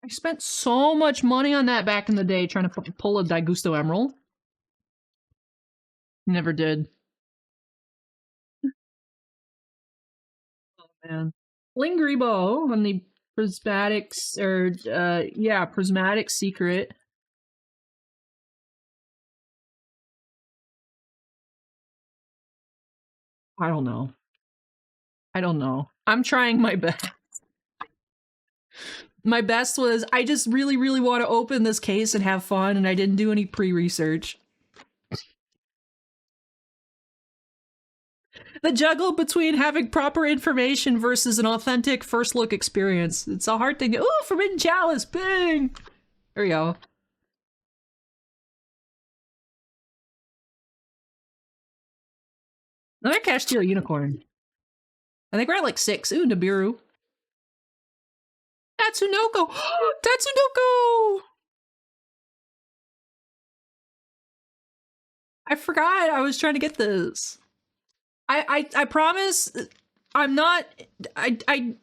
I spent so much money on that back in the day trying to pull a Daigusto Emerald. Never did. Oh man. Lingribo on the prismatics, or yeah, prismatic secret. I don't know. I don't know. I'm trying my best. My best was, I just really, really want to open this case and have fun, and I didn't do any pre-research. The juggle between having proper information versus an authentic first look experience. It's a hard thing. Ooh, Forbidden Chalice, bang! There we go. Another Castile Unicorn. I think we're at like 6. Ooh, Nibiru. Tatsunoko! Tatsunoko! I forgot I was trying to get this. I promise I'm not,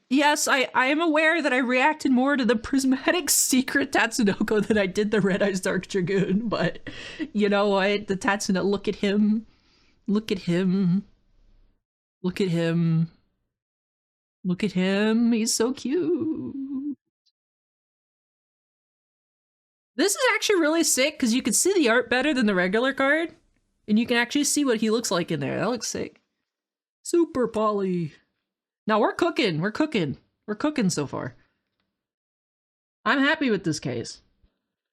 yes, I am aware that I reacted more to the prismatic secret Tatsunoko than I did the Red Eyes Dark Dragoon, but you know what? The Tatsunoko, look at him. Look at him. Look at him. Look at him. He's so cute. This is actually really sick because you can see the art better than the regular card. And you can actually see what he looks like in there. That looks sick. Super poly. Now we're cooking. We're cooking. We're cooking so far. I'm happy with this case.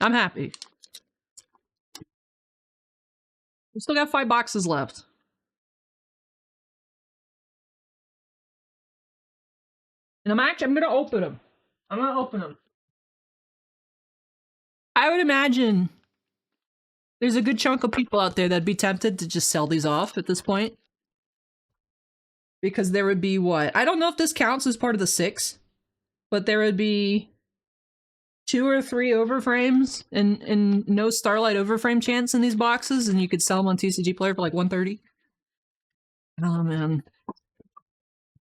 I'm happy. We still got 5 boxes left. And I'm gonna open them. I'm gonna open them. I would imagine there's a good chunk of people out there that'd be tempted to just sell these off at this point. Because there would be what? I don't know if this counts as part of the 6, but there would be 2 or 3 overframes and no Starlight overframe chance in these boxes, and you could sell them on TCG Player for like 130. Oh man.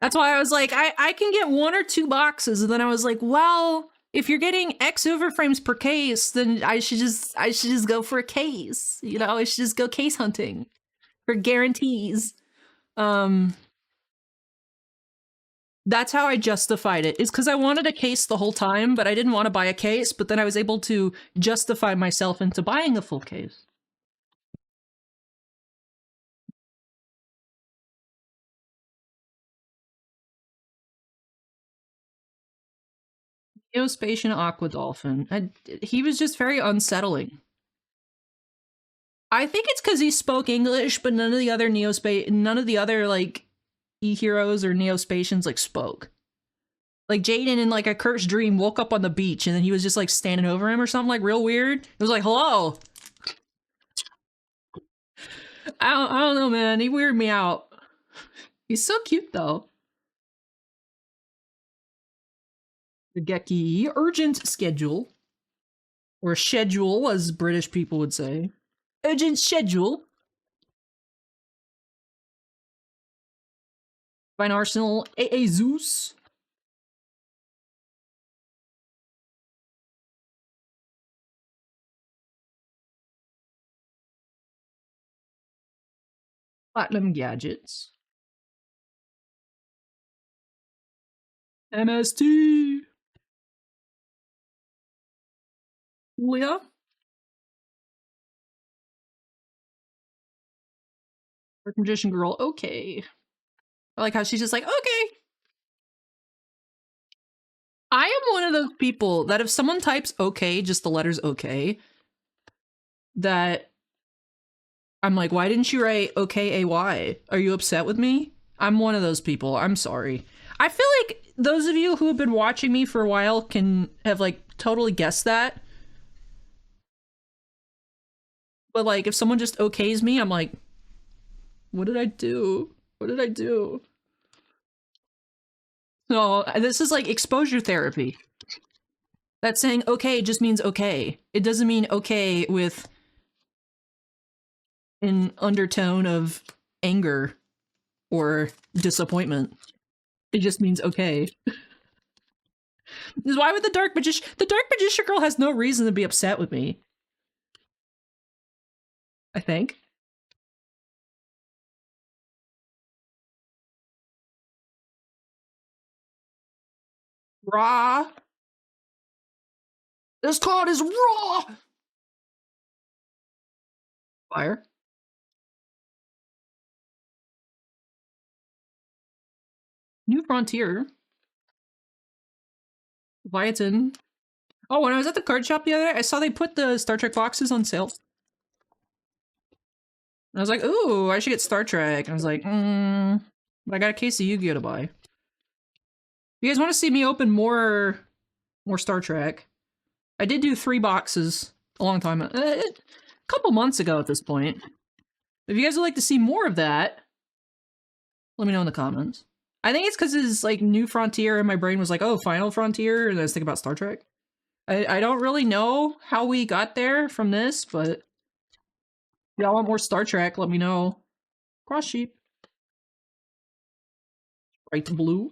That's why I was like, I can get 1 or 2 boxes, and then I was like, well, if you're getting X overframes per case, then I should just go for a case. You know, I should just go case hunting for guarantees. That's how I justified it. Is because I wanted a case the whole time, but I didn't want to buy a case, but then I was able to justify myself into buying a full case. Geospatial Aqua Dolphin. He was just very unsettling. I think it's because he spoke English, but none of the other like e-heroes or Neospatians like spoke. Like Jaden in like a Kurt's dream woke up on the beach and then he was just like standing over him or something like real weird. It was like, hello. I don't know, man. He weirded me out. He's so cute though. The Geki urgent schedule. Or schedule, as British people would say. Urgent schedule. Fine Arsenal, AA Zeus. Platinum Gadgets. MST. Julia. Dark Magician Girl, okay. I like how she's just like, okay. I am one of those people that if someone types okay, just the letters okay, that I'm like, why didn't you write okay AY? Are you upset with me? I'm one of those people. I'm sorry. I feel like those of you who have been watching me for a while can have like totally guessed that. But like if someone just okays me, I'm like, what did I do? What did I do? No, this is like exposure therapy. That saying okay just means okay. It doesn't mean okay with an undertone of anger or disappointment. It just means okay. This is why with the Dark Magician Girl has no reason to be upset with me. I think. Raw. This card is raw. Fire. New Frontier. Leviathan. Oh, when I was at the card shop the other day, I saw they put the Star Trek boxes on sale. And I was like, ooh, I should get Star Trek. And I was like, but I got a case of Yu-Gi-Oh to buy. You guys want to see me open more Star Trek? I did do 3 boxes a long time, a couple months ago at this point. If you guys would like to see more of that, let me know in the comments. I think it's because it's like New Frontier and my brain was like, oh, Final Frontier, and I was thinking about Star Trek. I don't really know how we got there from this, but if y'all want more Star Trek, let me know. Cross sheep. Bright blue.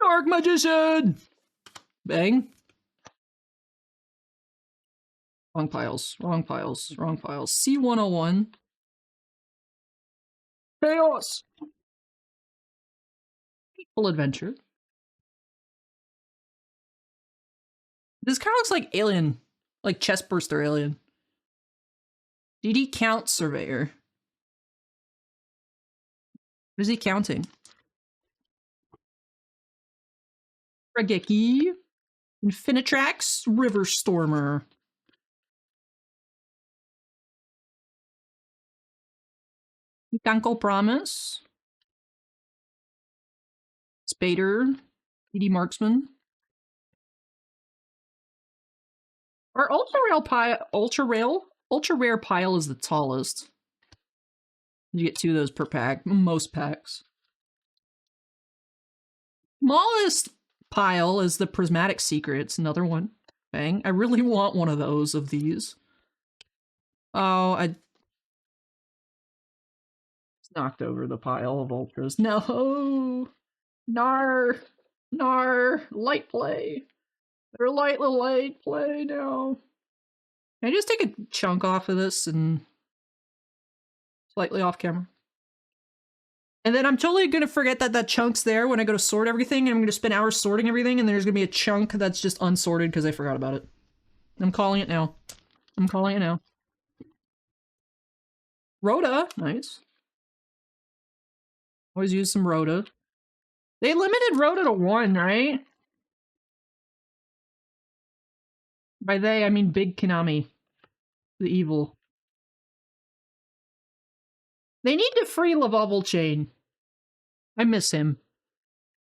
Dark Magician! Bang. Wrong piles, wrong piles, wrong piles. C101. Chaos! Full adventure. This kind of looks like Alien. Like Chestburster Alien. DD Count Surveyor. What is he counting? Regeki. Infinitrax. River Stormer. Mikanko Promise. Spader. DD Marksman. Our ultra rare pile is the tallest. You get 2 of those per pack. Most packs. Smallest pile is the Prismatic Secrets. Another one. Bang. I really want one of those of these. Oh, I knocked over the pile of ultras. No! Nar! Nar! Light play! They're light play now. Can I just take a chunk off of this and slightly off camera? And then I'm totally gonna forget that that chunk's there when I go to sort everything, and I'm gonna spend hours sorting everything, and there's gonna be a chunk that's just unsorted because I forgot about it. I'm calling it now. I'm calling it now. Rhoda, nice. Always use some Rhoda. They limited Rhoda to 1, right? By they, I mean Big Konami. The evil. They need to free Lovable Chain. I miss him.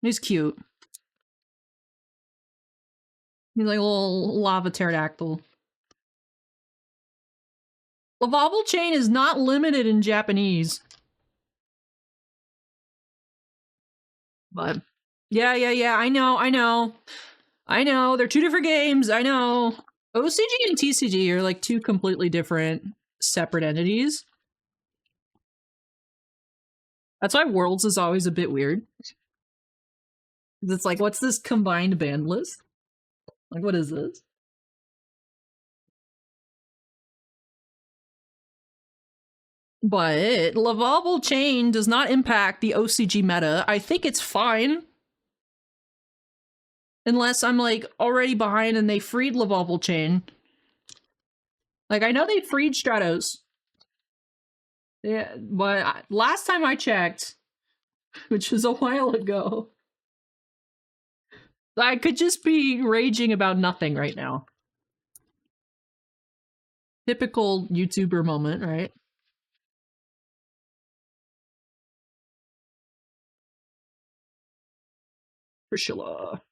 He's cute. He's like a little lava pterodactyl. Lovable Chain is not limited in Japanese. But yeah, I know. They're 2 different games, I know. OCG and TCG are like 2 completely different, separate entities. That's why Worlds is always a bit weird. It's like, what's this combined band list? Like, what is this? But Lovable Chain does not impact the OCG meta. I think it's fine. Unless I'm, like, already behind and they freed Lovable Chain. Like, I know they freed Stratos. Yeah, but last time I checked, which was a while ago, I could just be raging about nothing right now. Typical YouTuber moment, right? Priscilla.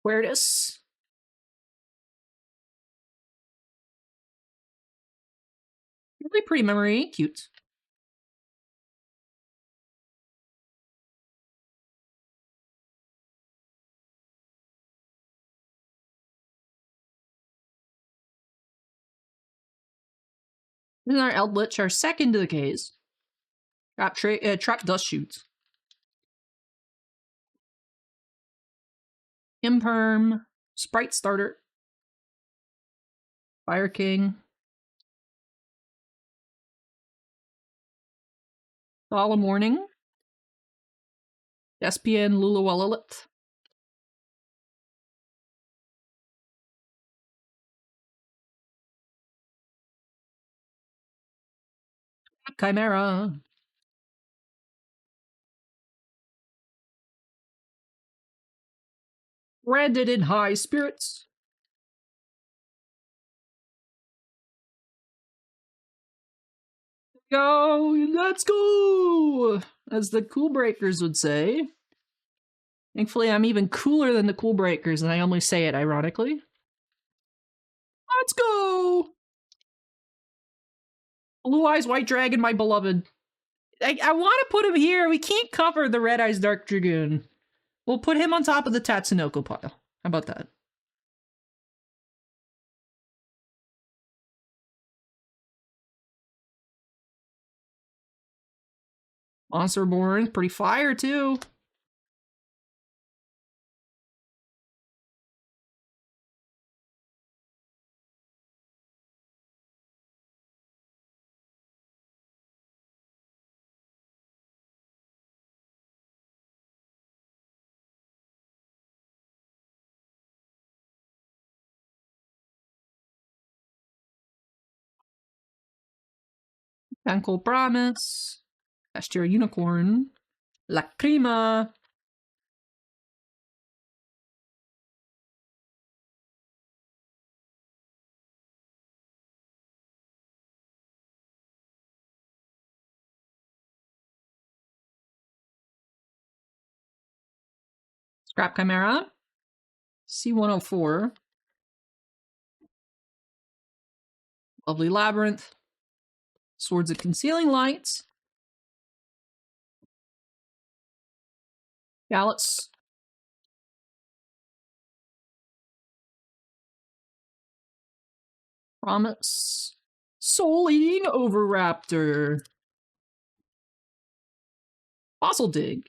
Quertus. Really pretty memory. Cute. And our Eldritch are second to the case. Trap Dust Shoots. Imperm. Sprite Starter. Fire King. Solemn Warning. Despian Allylotl. Chimera. Branded in High Spirits. Go, let's go! As the Cool Breakers would say. Thankfully, I'm even cooler than the Cool Breakers, and I only say it ironically. Let's go! Blue Eyes White Dragon, my beloved. I want to put him here. We can't cover the Red Eyes Dark Dragoon. We'll put him on top of the Tatsunoko pile. How about that? Monster Born, pretty fire too. Ankle Promise. Astera Unicorn. Lacrima. Scrap Chimera. C104. Lovely Labyrinth. Swords of Concealing Lights. Gallets. Promise. Soul-Eating Overraptor. Fossil Dig.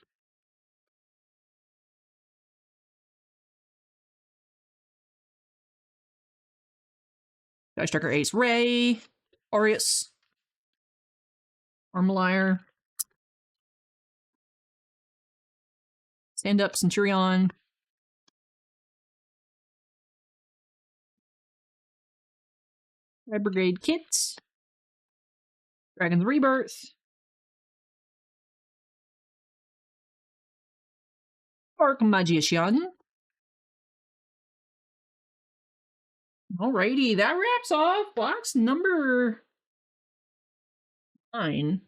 Dice Tracker Ace Ray. Aureus. Armalier. Stand Up Centurion. Red Brigade Kit. Dragon's Rebirth. Dark Magician. Alrighty, that wraps off box number 9.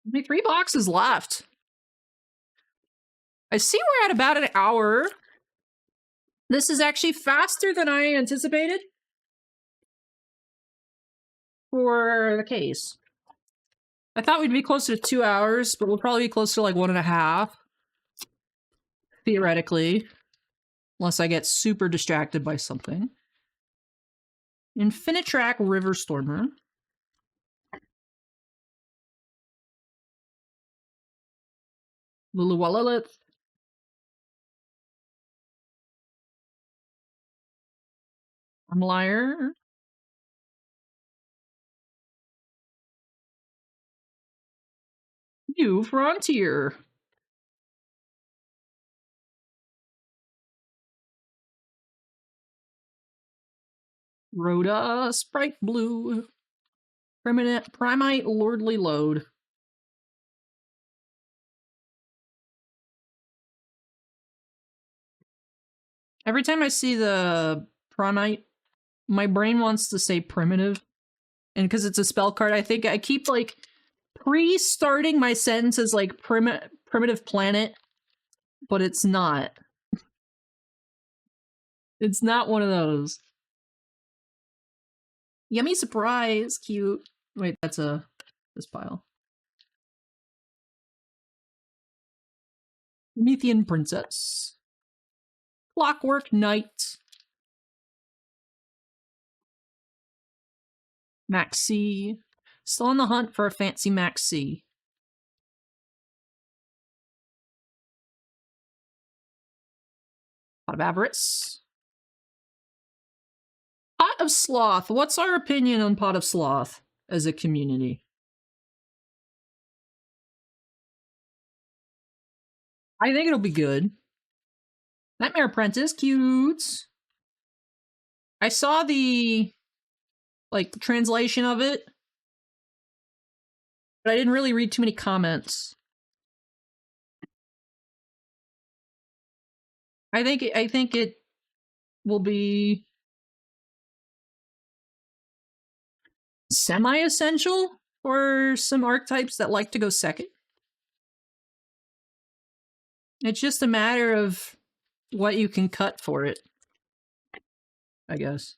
Only 3 boxes left. I see we're at about an hour. This is actually faster than I anticipated for the case. I thought we'd be closer to 2 hours, but we'll probably be closer to like 1.5. Theoretically. Unless I get super distracted by something. Infinitrack Riverstormer. Allylotl. Armalier. New Frontier. Rhoda Sprite Blue. Primite Lordly Load. Every time I see the Primite, my brain wants to say primitive. And because it's a spell card, I think I keep like pre-starting my sentence as like primitive planet, but it's not. It's not one of those. Yummy surprise, cute. Wait, that's this pile. Promethean Princess. Clockwork Knight. Maxi. Still on the hunt for a fancy Maxi. Pot of Avarice. Pot of Sloth. What's our opinion on Pot of Sloth as a community? I think it'll be good. Nightmare Apprentice, cute. I saw the like translation of it, but I didn't really read too many comments. I think it will be semi-essential for some archetypes that like to go second. It's just a matter of what you can cut for it, I guess.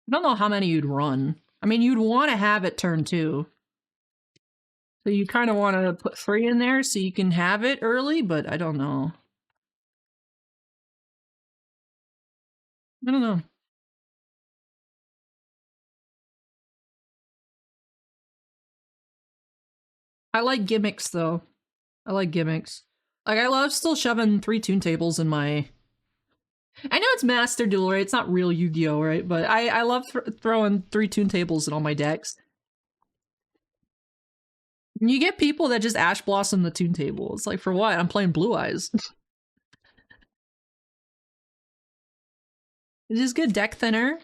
I don't know how many you'd run. I mean, you'd want to have it turn 2. So you kind of want to put 3 in there so you can have it early, but I don't know. I don't know. I like gimmicks, though. I like gimmicks. Like, I love still shoving 3 tune tables in my... I know it's Master Duel, right? It's not real Yu-Gi-Oh, right? But I love throwing 3 tune tables in all my decks. And you get people that just Ash Blossom the tune table. It's like, for what? I'm playing Blue Eyes. It is good deck thinner.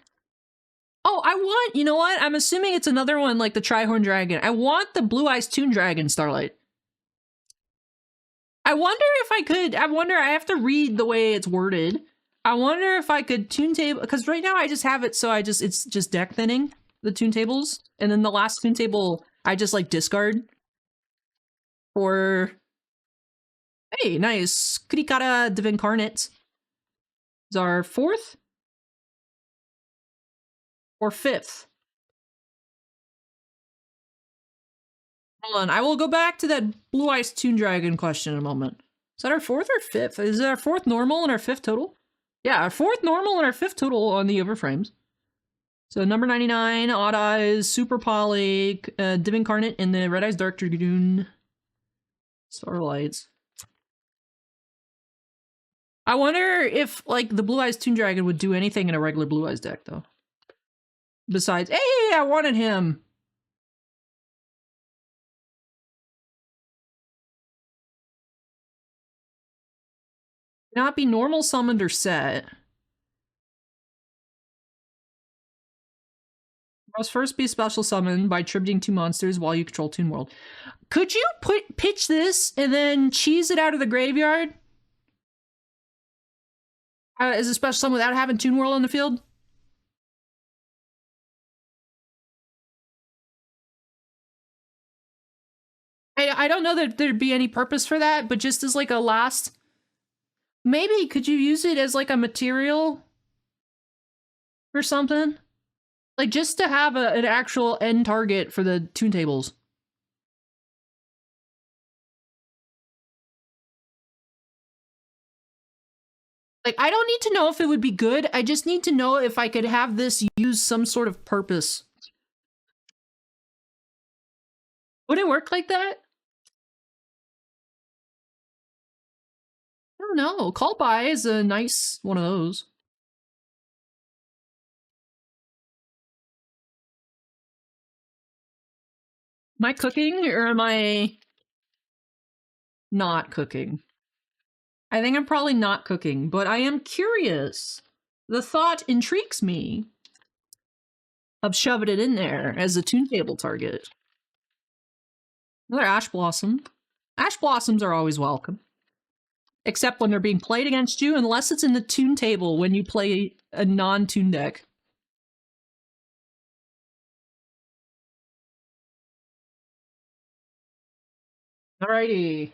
Oh, I want, you know what? I'm assuming it's another one like the Trihorn Dragon. I want the Blue Eyes Toon Dragon Starlight. I wonder if I could, I have to read the way it's worded. I wonder if I could toon table, because right now I just have it so it's just deck thinning, the toon tables. And then the last toon table, I just like discard for, hey, nice. Kurikara Divincarnate is our 4th or 5th. Hold on, I will go back to that Blue Eyes Toon Dragon question in a moment. Is that our 4th or 5th? Is it our 4th normal and our 5th total? Yeah, our 4th normal and our 5th total on the Overframes. So number 99, Odd Eyes, Super Poly, Divincarnate, and the Red Eyes Dark Dragoon. Starlights. I wonder if, like, the Blue Eyes Toon Dragon would do anything in a regular Blue Eyes deck, though. Besides, hey, I wanted him! Not be normal summoned or set. Must first be special summoned by tributing 2 monsters while you control Toon World. Could you pitch this and then cheese it out of the graveyard? As a special summon without having Toon World on the field? I don't know that there'd be any purpose for that, but just as like a last... Maybe could you use it as like a material or something? Like just to have an actual end target for the toon tables. Like, I don't need to know if it would be good. I just need to know if I could have this use some sort of purpose. Would it work like that? I don't know. Call by is a nice one of those. Am I cooking or am I not cooking? I think I'm probably not cooking, but I am curious. The thought intrigues me of shoving it in there as a toon table target. Another Ash Blossom. Ash Blossoms are always welcome. Except when they're being played against you, unless it's in the toon table when you play a non-toon deck. Alrighty.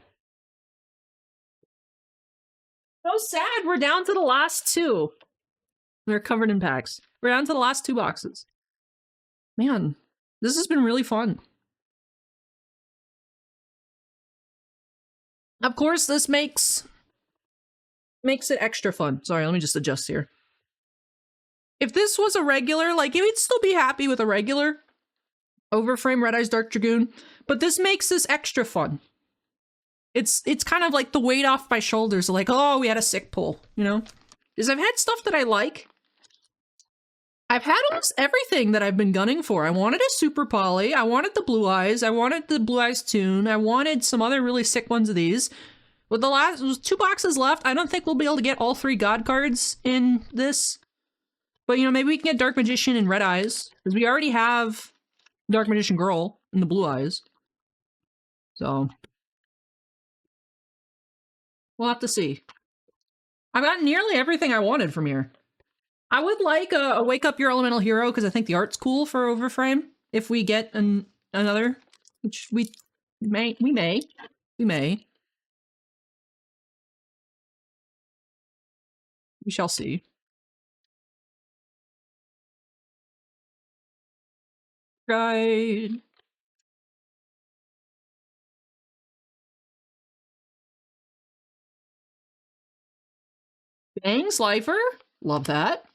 So sad, we're down to the last 2. They're covered in packs. We're down to the last 2 boxes. Man, this has been really fun. Of course, this makes it extra fun. Sorry, let me just adjust here. If this was a regular, like, you'd still be happy with a regular Overframe Red Eyes Dark Dragoon, but this makes this extra fun. It's kind of like the weight off my shoulders, like, oh, we had a sick pull, you know? Because I've had stuff that I like. I've had almost everything that I've been gunning for. I wanted a Super Poly, I wanted the Blue Eyes, I wanted the Blue Eyes Toon, I wanted some other really sick ones of these. With the last 2 boxes left, I don't think we'll be able to get all 3 God cards in this. But, you know, maybe we can get Dark Magician and Red Eyes, because we already have Dark Magician Girl and the Blue Eyes. So we'll have to see. I've got nearly everything I wanted from here. I would like a Wake Up Your Elemental Hero, because I think the art's cool for Overframe. If we get another, which we may. We shall see. Right. Bang, Slifer. Love that.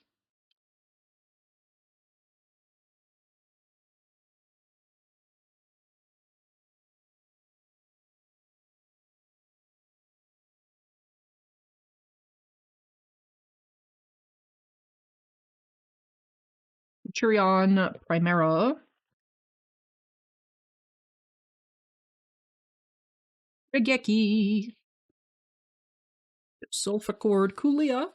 Churion Primera. Regeki. Sulfacord Coolia.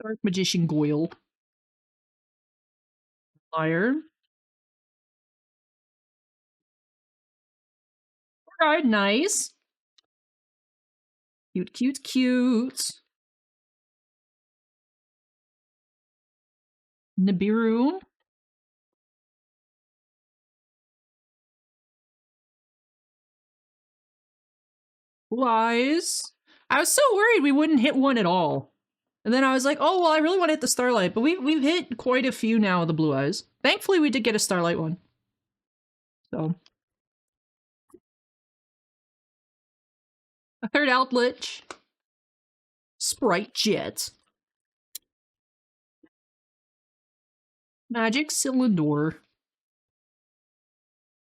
Dark Magician Goyle. Liar. Alright, nice. Cute, cute, cute. Nibiru. Wise. I was so worried we wouldn't hit one at all. And then I was like, oh, well, I really want to hit the Starlight. But we've hit quite a few now with the Blue Eyes. Thankfully, we did get a Starlight one. So. A third Outlet. Sprite Jet. Magic Cylinder.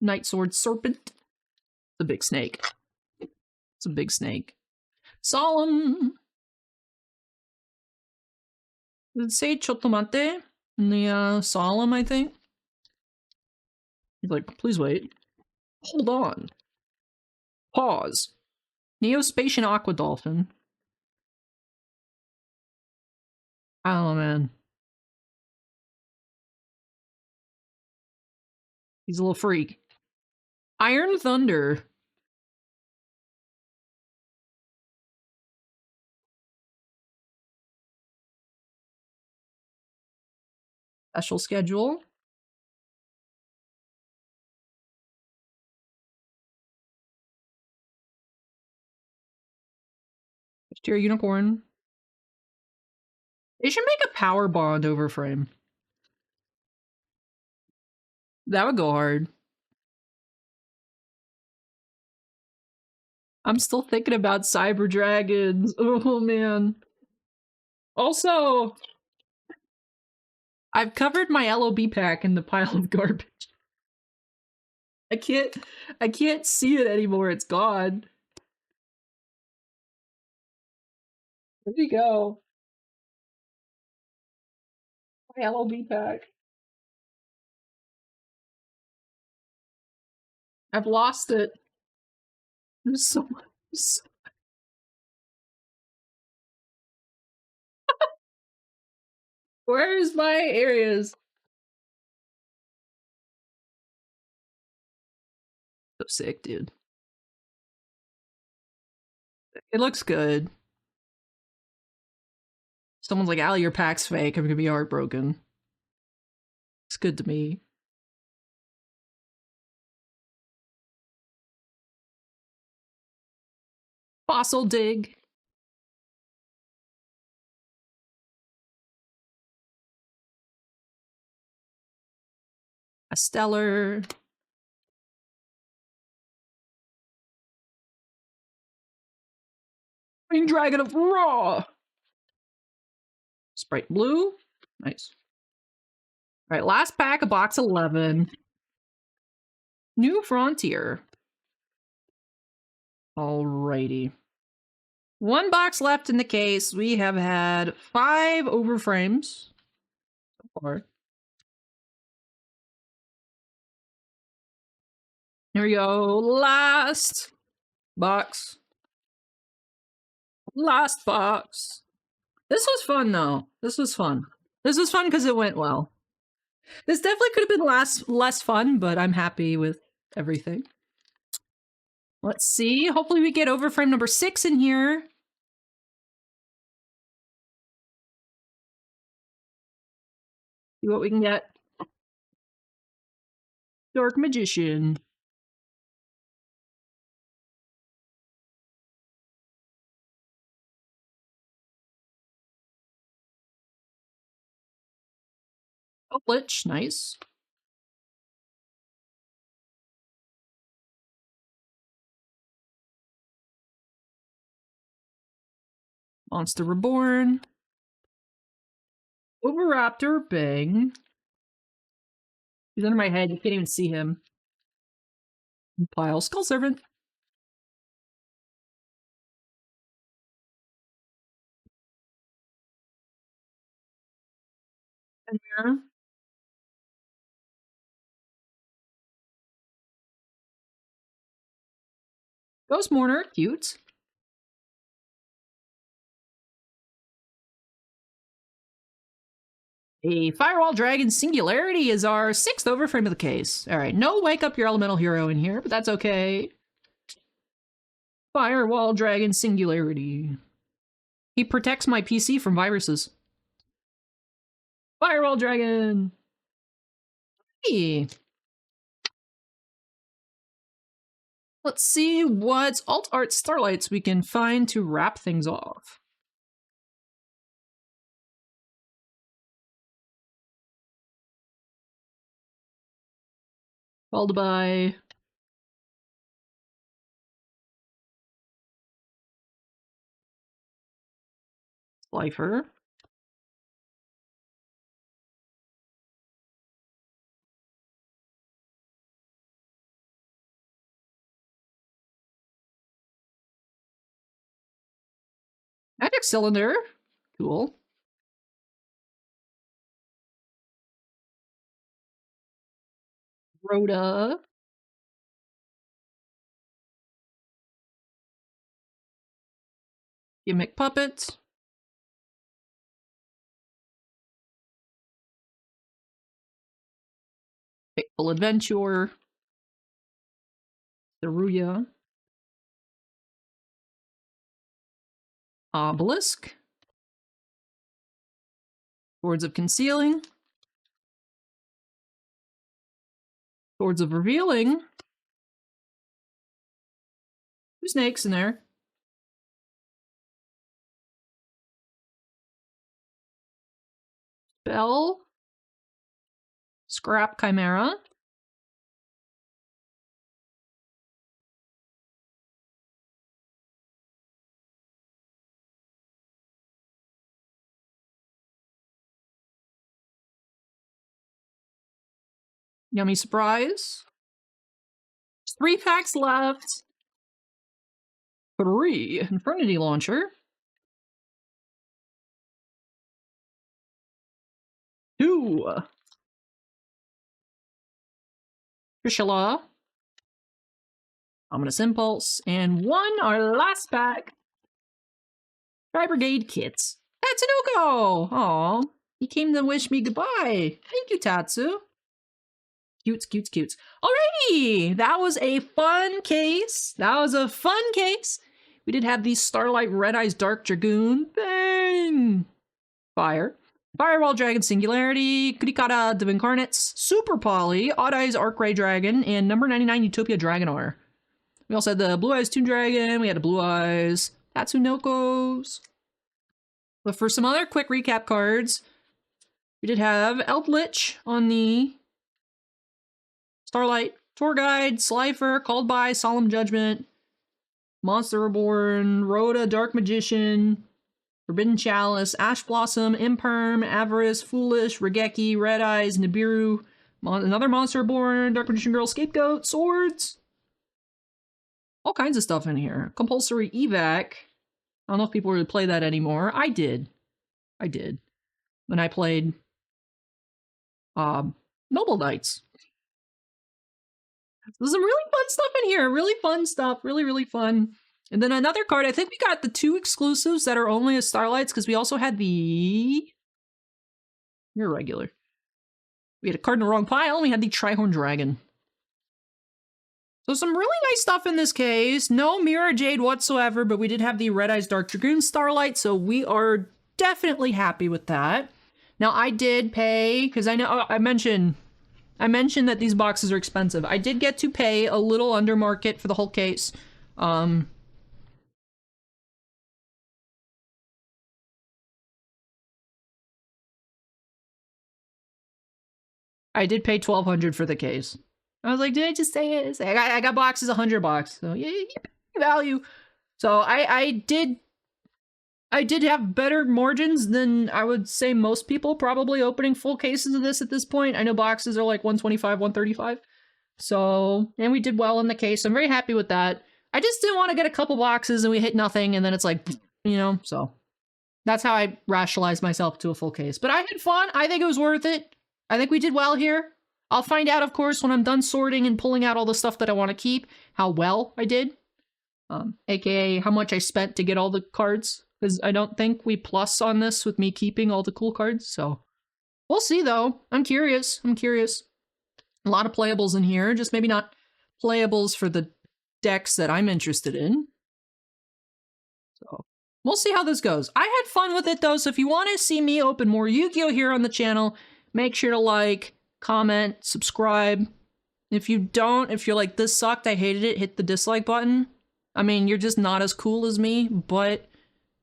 Night Sword Serpent. It's a big snake. It's a big snake. Solemn. Did it say Chotomate? In the Solemn, I think? He's like, please wait. Hold on. Pause. Neospatian Aqua Dolphin. I don't know, man. He's a little freak. Iron Thunder. Special schedule. Tier Unicorn. They should make a power bond overframe. That would go hard. I'm still thinking about Cyber Dragons. Oh, man. Also, I've covered my LOB pack in the pile of garbage. I can't see it anymore. It's gone. Where'd he go? My LOB pack. I've lost it. There's so much. Where's my areas? So sick, dude. It looks good. Someone's like, Allie, your pack's fake. I'm gonna be heartbroken. It's good to me. Fossil Dig. A Stellar. Green Dragon of Raw. Sprite Blue. Nice. Alright, last pack of box 11. New Frontier. Alrighty. One box left in the case. We have had 5 overframes so far. Here we go. Last box. Last box. This was fun, though. This was fun. This was fun because it went well. This definitely could have been less fun, but I'm happy with everything. Let's see. Hopefully we get overframe number 6 in here. See what we can get. Dark Magician. Glitch, nice. Monster Reborn. Overraptor, bang. He's under my head, you can't even see him. Pile, Skull Servant. And mirror. Ghost Mourner, cute. A Firewall Dragon Singularity is our 6th overframe of the case. Alright, no Wake Up Your Elemental Hero in here, but that's okay. Firewall Dragon Singularity. He protects my PC from viruses. Firewall Dragon! Hey! Let's see what alt art starlights we can find to wrap things off. Followed by Slifer. Magic Cylinder. Cool. Rhoda. Gimmick Puppet. Fateful Adventure. Saruya. Obelisk. Swords of Concealing. Swords of Revealing. 2 snakes in there. Spell. Scrap Chimera. Yummy Surprise. 3 packs left. 3. Infernity Launcher. 2. Trishula. Ominous Impulse. And 1, our last pack. Tri-Brigade Kits. Tatsunoko! Aw, he came to wish me goodbye. Thank you, Tatsu. Cutes, cutes, cutes. Alrighty! That was a fun case. That was a fun case. We did have the Starlight Red Eyes Dark Dragoon. Bang! Fire. Firewall Dragon Singularity, Kurikata Div Incarnates, Super Poly, Odd Eyes Arcray Dragon, and number 99 Utopia Dragonar. We also had the Blue Eyes Toon Dragon, we had the Blue Eyes Tatsunokos. But for some other quick recap cards, we did have Eldritch on the Starlight Tour Guide, Slifer, Called by, Solemn Judgment, Monster Reborn, Rhoda, Dark Magician, Forbidden Chalice, Ash Blossom, Imperm, Avarice, Foolish, Regeki, Red Eyes, Nibiru, another Monster Reborn, Dark Magician Girl, Scapegoat, Swords. All kinds of stuff in here. Compulsory Evac. I don't know if people really play that anymore. I did. When I played Noble Knights. There's some really fun stuff in here. Really fun stuff. Really, really fun. And then another card. I think we got the 2 exclusives that are only as Starlights because we also had the... You're regular. We had a card in the wrong pile and we had the Trihorn Dragon. So some really nice stuff in this case. No Mirror Jade whatsoever, but we did have the Red Eyes Dark Dragoon Starlight, so we are definitely happy with that. Now I did pay, because I know I mentioned that these boxes are expensive. I did get to pay a little under market for the whole case. I did pay $1,200 for the case. I was like, did I just say it? I got boxes $100, so yeah, value. So I did have better margins than I would say most people probably opening full cases of this at this point. I know boxes are like $125, $135. So, and we did well in the case. I'm very happy with that. I just didn't want to get a couple boxes and we hit nothing and then it's like, you know, so that's how I rationalized myself to a full case. But I had fun. I think it was worth it. I think we did well here. I'll find out, of course, when I'm done sorting and pulling out all the stuff that I want to keep, how well I did. AKA how much I spent to get all the cards. Because I don't think we plus on this with me keeping all the cool cards, so We'll see, though. I'm curious. I'm curious. A lot of playables in here, just maybe not playables for the decks that I'm interested in. So we'll see how this goes. I had fun with it, though, so if you want to see me open more Yu-Gi-Oh! Here on the channel, make sure to like, comment, subscribe. If you don't, if you're like, this sucked, I hated it, hit the dislike button. I mean, you're just not as cool as me, but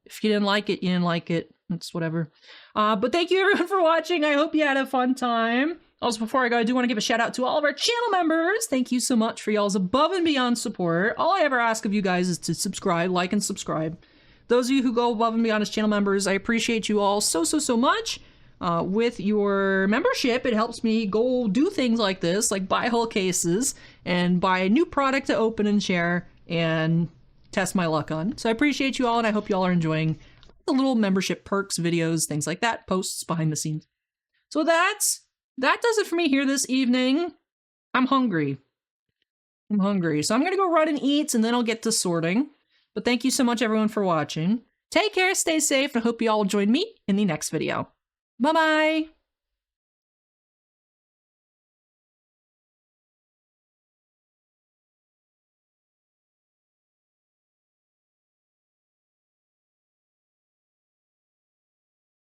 if you didn't like it, you didn't like it. It's whatever. But thank you everyone for watching. I hope you had a fun time. Also, before I go, I do want to give a shout out to all of our channel members. Thank you so much for y'all's above and beyond support. All I ever ask of you guys is to subscribe, like, and subscribe. Those of you who go above and beyond as channel members, I appreciate you all so much. With your membership, it helps me go do things like this, like buy whole cases and buy a new product to open and share and test my luck on. So I appreciate you all, and I hope you all are enjoying the little membership perks, videos, things like that, posts behind the scenes. So that does it for me here this evening. I'm hungry. So I'm gonna go run and eat, and then I'll get to sorting. But thank you so much, everyone, for watching. Take care, stay safe, and I hope you all will join me in the next video. Bye-bye!